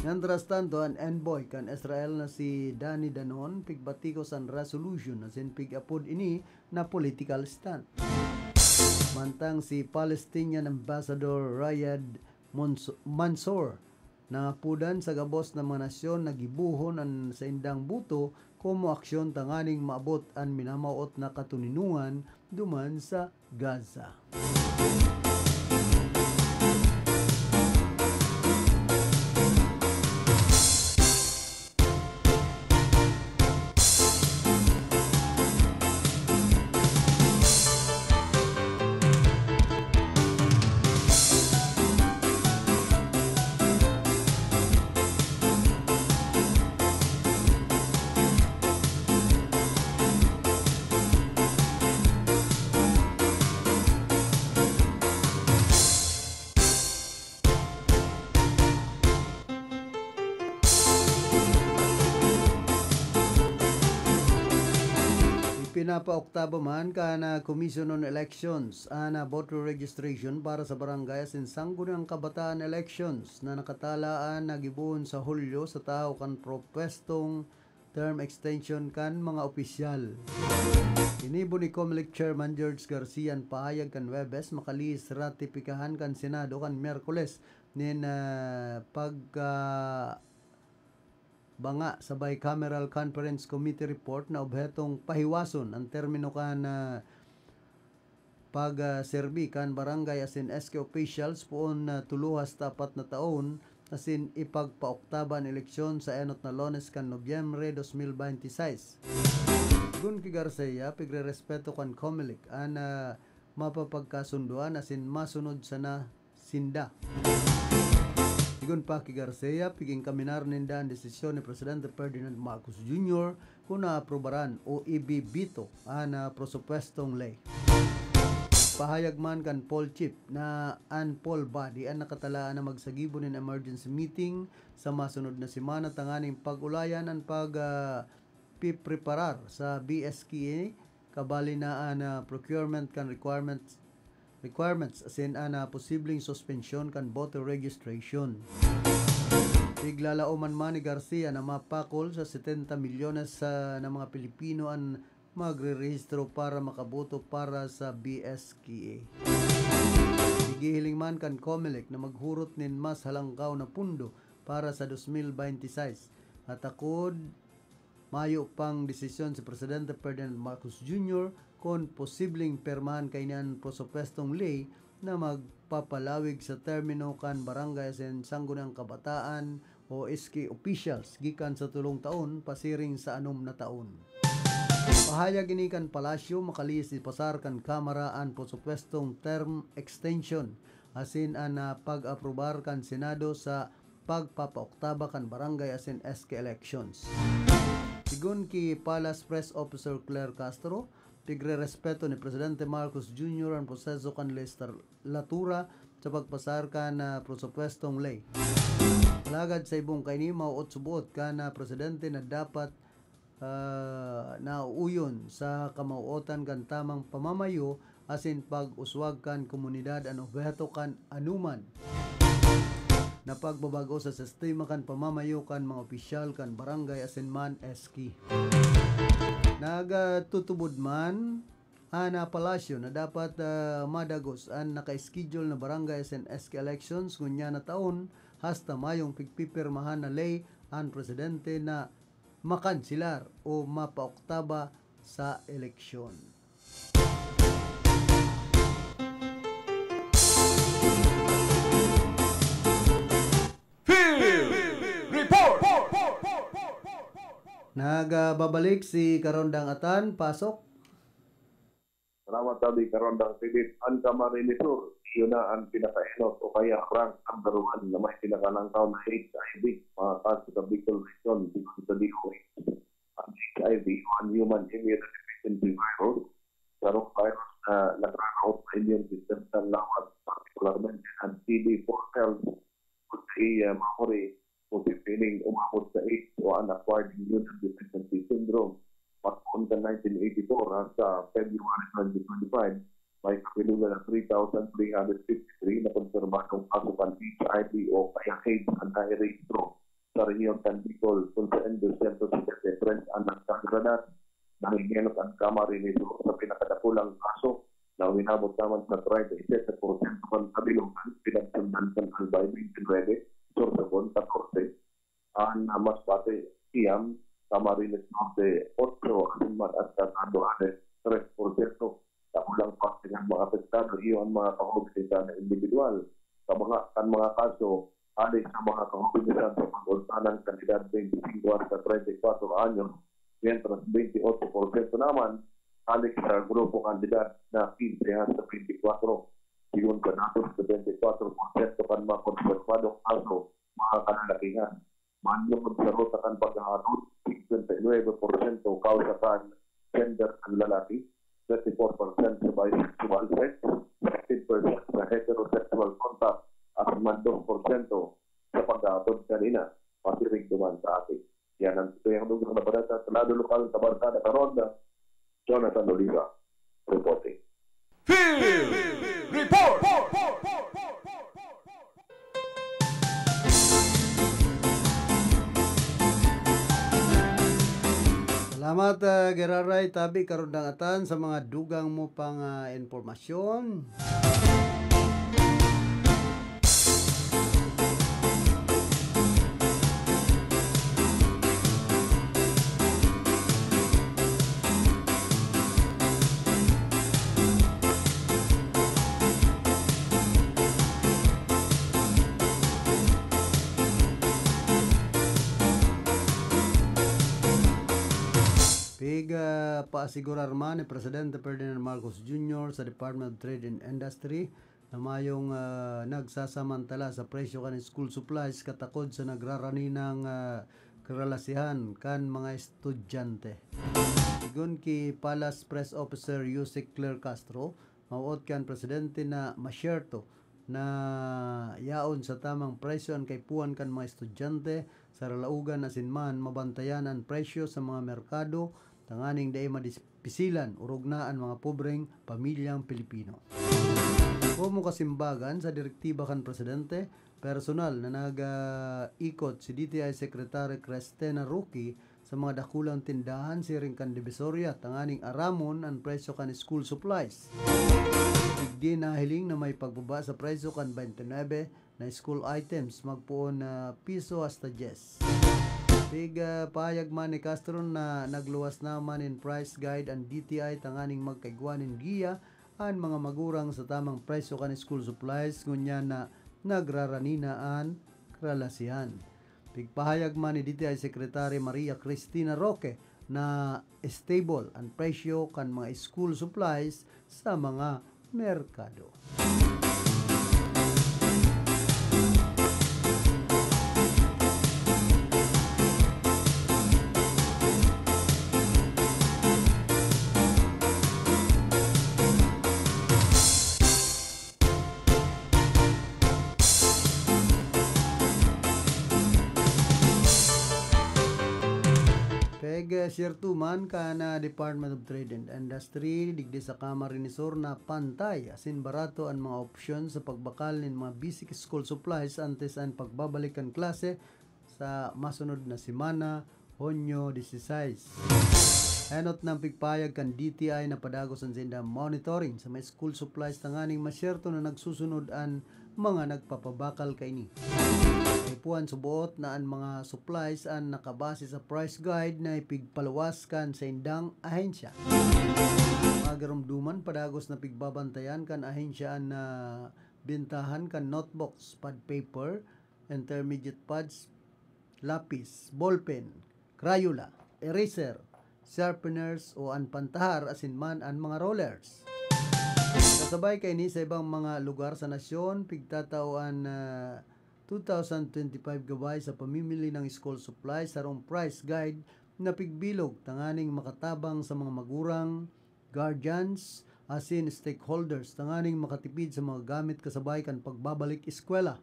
Nandras tanto ang envoy kan Israel na si Danny Danon pigbatikos ang resolution na sinpigapod ini na political stand. Mantang si Palestinian Ambassador Riyad Mansour nangapudan sa gabos ng mga nasyon nagibuhon ang sa indang buto kumo aksyon tanganing maabot ang minamaot na katuninungan duman sa Gaza. Pinapa-oktabo man kana Commission on Elections ana voter registration para sa barangay sin Sangguniang Kabataan Elections na nakatalaan nagibuon sa Hulyo sa tao kan propwestong term extension kan mga opisyal. Inibo ni COMELEC Chairman George Garcia ang pahayag kan Webes makalis ratipikahan kan Senado kan Miyerkules nin banga sa Bicameral Conference Committee report na obhetong pahiwason ang termino kan pag-serbi kan barangay asin SK officials puon tuluhas tapat na taon asin ipagpaoktaba ang eleksyon sa enot na Lunes kan Nobyembre 2026. Gun ki Garcia pigrerespeto kan COMELEC an mapapagkasunduan asin masunod sana sinda. Sigun pa ki Garcia, piging kaminar ninda ang desisyon ni Presidente Ferdinand Marcos Jr. kung naaprobaran o ibibito ang prosopwestong ley. Pahayag man kan Paul Chip na ang Paul Body ang nakatalaan na magsagibo ng emergency meeting sa masunod na semana tanganing pag-ulayan ang pag-preparar sa BSKA kabali na ang procurement kan requirements asin ana posibleng suspension kan voter registration. Iglalao man ni Garcia na mapakol sa 70 milyones na mga Pilipino ang magre-rehistro para makaboto para sa BSKA. Igihiling man kan COMELEC na maghurot nin mas halangkaw na pundo para sa 2026 at akod mayo pang desisyon si Presidente Ferdinand Marcos Jr. kon posibleng permahan kainan prosopwestong ley na magpapalawig sa termino kan barangay asin Sangguniang Kabataan o SK officials gikan sa 3 taon pasiring sa 6 na taon. Pahayag ini kan palasyo makalis ipasar kan Kamara an prosopwestong term extension asin an pag-aprobar kan Senado sa pagpapaoktaba kan barangay asin SK elections. Sigun ki Palace Press Officer Claire Castro, tigre-respeto ni Presidente Marcos Jr. ang proseso kan legislatura sa pagpasar ka na prosopwestong ley. Lagad sa ibong kaini mauot subuot ka na Presidente na dapat nauuyon sa kamauotan kan tamang pamamayo asin pag-uswag kan komunidad ano obheto kan anuman na pagbabago sa sistema kan pamamayo kan mga opisyal kan barangay asin man SK. Nagatutubod man ana palasyo na dapat madagos ang naka-schedule na barangay and SK elections ngunya na taon hasta mayong pigpipirmahan na lay ang presidente na makansilar o mapaoktaba sa eleksyon. Nagbabalik si Karondang Atan, pasok. Salamat tabi Karondang Sidit. Ang Camarines Sur, yun na ang pinaka-enot o kaya rank ang daruhan na may pinakanangkaw na HIV, mga kaso sa Bicol Region, sa DOH. Ang HIV, ang human immunodeficiency virus, sarong virus na nag-rout sa immune system sa lawat, particularmente ang CD4 cells, kung siya mahuri, positioning umabot sa AIDS o unacquired immunodeficiency syndrome. Patapon ka 1984 sa February 2025, may kapilugan ng 3,353 na konsermadong pasukan HIV o kaya AIDS ang nai-registro sa rehiyon ng Bicol kung saan 273 ang nagsagradat. Nangingenot ang Camarines Sur sa pinakadakulang kaso na winabot naman sa 37% ng kabilugan pinagsundan sa Albay 29 Sorsogon 14 ang mas pati siyam Camarines Norte 8 Asiman at Tatado 3%. Kakulang pa ng mga apektado iyon mga kahogsita na individual. Sa mga kaso, alis sa mga kahogsita sa pag-unsanan kandidat 25 sa 34 anyos, mientras 28% naman alis sa grupo kandidat na 15 sa 24. Sigun ka natin sa 24% kan mga konservadong kaso, mga kalalakihan. Manyong konservota kan paghahatod, 69% kausa kan gender ang lalaki, 34% sa bisexual sex, 15% sa heterosexual contact, at 2% sa paghahatod kanina, pasirig duman sa atin. Yan ang tuyang lugar na balata sa lado lokal sa Barkada Karonda, Jonathan Oliva, reporting. Field Report! Salamat Geraray tabi Karondang Atan sa mga dugang mo pang informasyon. Paasigurar man ni Presidente Ferdinand Marcos Jr. sa Department of Trade and Industry na mayong nagsasamantala sa presyo kan school supplies katakod sa nagrarani ng karalasihan kan mga estudyante. Sigun ki Palace Press Officer Yusek Claire Castro, mauot kan Presidente na masyerto na yaon sa tamang presyo ang kaipuan kan mga estudyante sa ralaugan asinman mabantayan ang presyo sa mga merkado tanganing day madipisilan urugnaan mga pobreng pamilyang Pilipino. Como kasimbagan sa direktiba kan Presidente, personal na nag-ikot si DTI Secretary Cristina Roque sa mga dakulang tindahan siring kan Divisoria tanganing aramon ang presyo kan school supplies. Igdi na hiling na may pagbaba sa presyo kan 29 na school items magpuon na piso hasta 10. Payag man ni Castro na nagluwas naman in price guide ang DTI tanganing magkaigwanin giya ang mga magurang sa tamang presyo kan school supplies ngunya na nagraranina karalasihan. Pigpahayag man ni DTI Secretary Maria Cristina Roque na stable ang presyo kan mga school supplies sa mga merkado. Sirtu man kana Department of Trade and Industry digdi sa Camarines Sur na pantay asin barato ang mga opsyon sa pagbakal ng mga basic school supplies antes ang pagbabalikan klase sa masunod na semana Hunyo 16. Hanot ng pigpayag kan DTI na padagos ang senda monitoring sa may school supplies tanganing masyerto na nagsusunod ang mga nagpapabakal kaini. Ipuan subuot na ang mga supplies ang nakabase sa price guide na ipigpalawas kan sa indang ahensya. Magarumduman padagos na pigbabantayan kan ahensya na bintahan kan notebooks, pad paper, intermediate pads, lapis, ballpen, Crayola, eraser, sharpeners o anpantahar asin man ang mga rollers. Kasabay kay ni sa ibang mga lugar sa nasyon, pigtatauan 2025 gabay sa pamimili ng school supplies sarong price guide na pigbilog tanganing makatabang sa mga magurang, guardians, asin stakeholders tanganing makatipid sa mga gamit kasabay kan pagbabalik eskwela.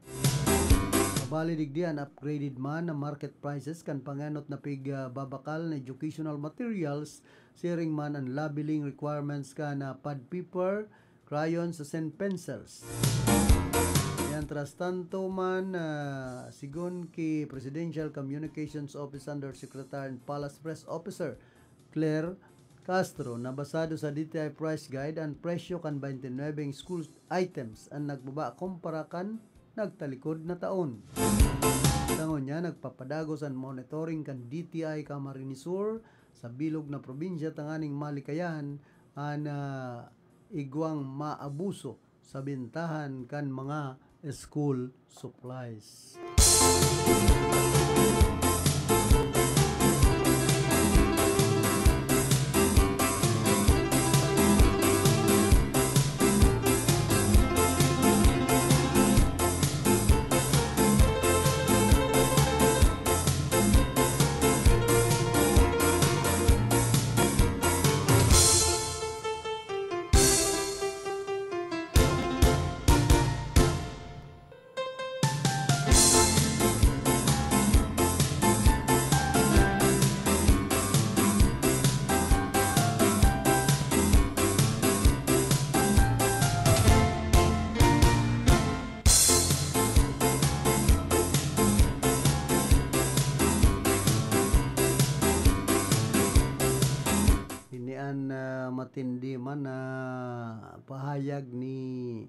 Balidigdian upgraded man na market prices kan panganot na pigbabakal na educational materials, sharing man ang labeling requirements ka na pad paper, crayons, and pencils. Mientras tanto man, sigun ki Presidential Communications Office Undersecretary and Palace Press Officer Claire Castro na basado sa DTI Price Guide ang presyo kan 29 school items ang nagbaba kumpara kan nagtalikod na taon. Tangon niya, nagpapadagos ang monitoring kan DTI Camarines Sur sa bilog na probinsya tanganing malikayan na igwang maabuso sa bintahan kan mga school supplies. Matindi man na pahayag ni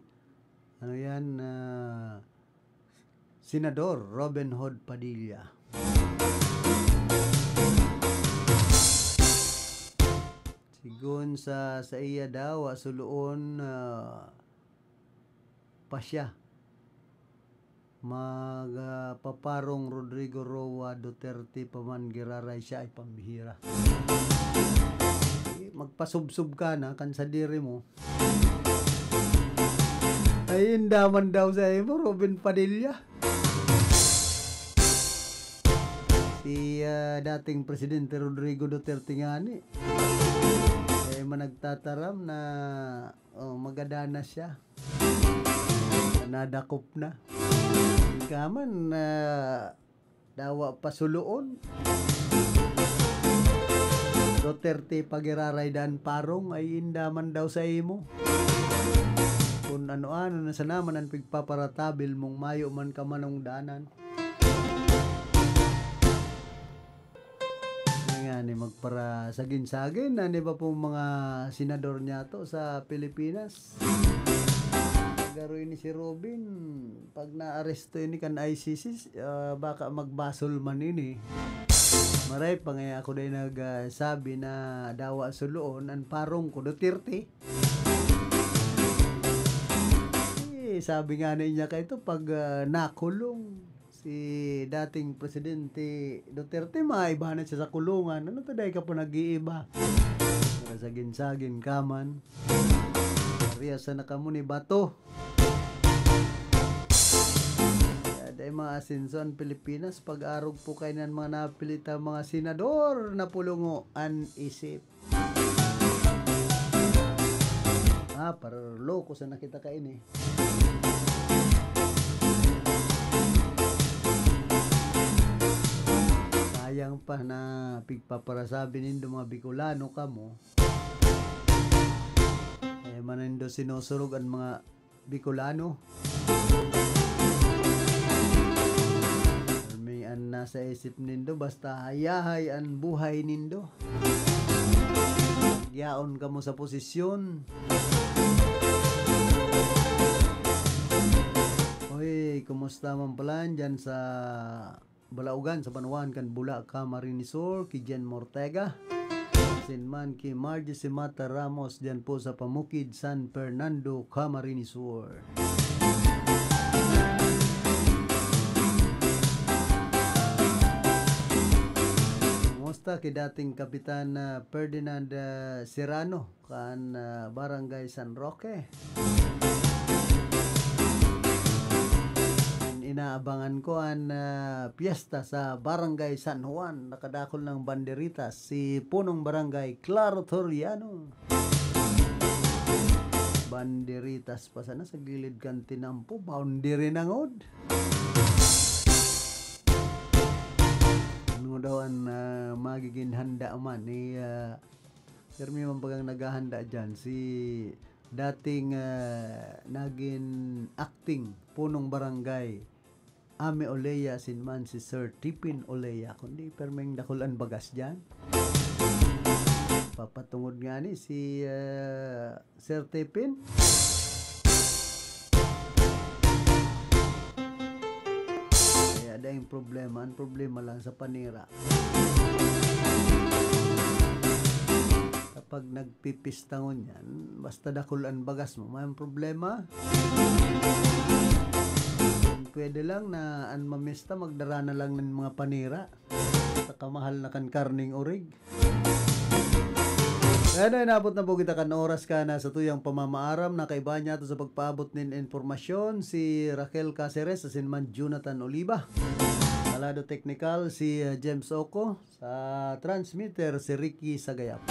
Senador Robin Hood Padilla. Sigun sa iya daw suluon pa siya magpaparong Rodrigo Roa Duterte paman giraray siya ay pambihira. Magpasubsub ka na kan sa diri mo ay indaman daw sa imo Robin Padilla. Si dating Presidente Rodrigo Duterte nga ni ay managtataram na magadana siya nadakop na kaman dawa pasuloon Duterte pagiraray dan parong ay indaman daw sa imo. Kung ano-ano na sanaman ang pigpaparatabil mong mayo man ka manong danan. Nga ni magpara sagin-sagin na di ba pong mga senador niya to sa Pilipinas. Garoy ni si Robin pag na-aresto ini kan ICC baka magbasol man ini. Maray pa nga ako dahil nagsabi na dawa suluon ang parong ko Duterte. Sabi nga niya ka ito pag nakulong si dating Presidente Duterte maiba na siya sa kulungan. Ano to dahil ka po nag-iiba? Sagin-sagin ka man. Mariasa na ka mo ni Bato. Dahil mga asinson Pilipinas, pag-arog po kayo ng mga napilita mga senador na pulungo an isip. Para loko sa nakita ka ini. Sayang pa na pigpaparasabi nindo mga Bicolano ka mo. Manindo sinusurog ang mga Bicolano. May nasa isip nindo basta hayahay ang buhay nindo. Yaon ka mo sa posisyon. Hoy, kumusta man pala dyan sa Balaugan, sa Banuan, kan Bula ka Marinisor, ki Jen Mortega. Sinman ki Margie Simata Ramos dyan po sa Pamukid, San Fernando, Camarinesur. Kumusta ki dating Kapitan Ferdinand Serrano kan Barangay San Roque. Inaabangan ko ang piyesta sa Barangay San Juan. Nakadakol ng banderitas si punong barangay Claro Toriano. Banderitas pa sana sa gilid kan tinampo. Boundary na ngod. Ano daw ang magiging handa man ni Sir Miman pagang naghahanda dyan si dating naging acting punong barangay Ame Oleya sinman si Sir Tipin Oleya kundi permeng dakulan bagas dyan. Papatungod nga ni si Sir Tipin. Kaya ada yung problema. Ang problema lang sa panira. Kapag nagpipistangon yan, basta dakulan bagas mo, may problema. Pwede lang na ang mamista magdara na lang ng mga panira sa kamahal na kan karning urig. Kaya na inabot na po kita kan oras ka na sa tuyang pamamaaram na kaiba niya to sa pagpaabot nin informasyon si Raquel Caceres sa sinman Jonathan Oliva. Kalado technical si James Oco, sa transmitter si Ricky Sagayap.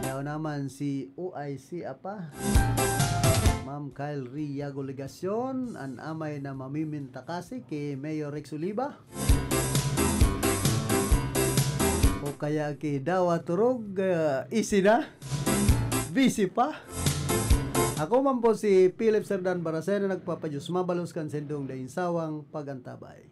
Yaw naman si OIC apa Ma'am Kyle Riago Legasyon, an amay na mamiminta kasi kay Mayor Rex Oliva. O kaya kay Dawa Turog, easy na, busy pa. Ako man po si Philip Serdan Baracena, nagpapadyos mabalos kan sendong daing sawang pagantabay.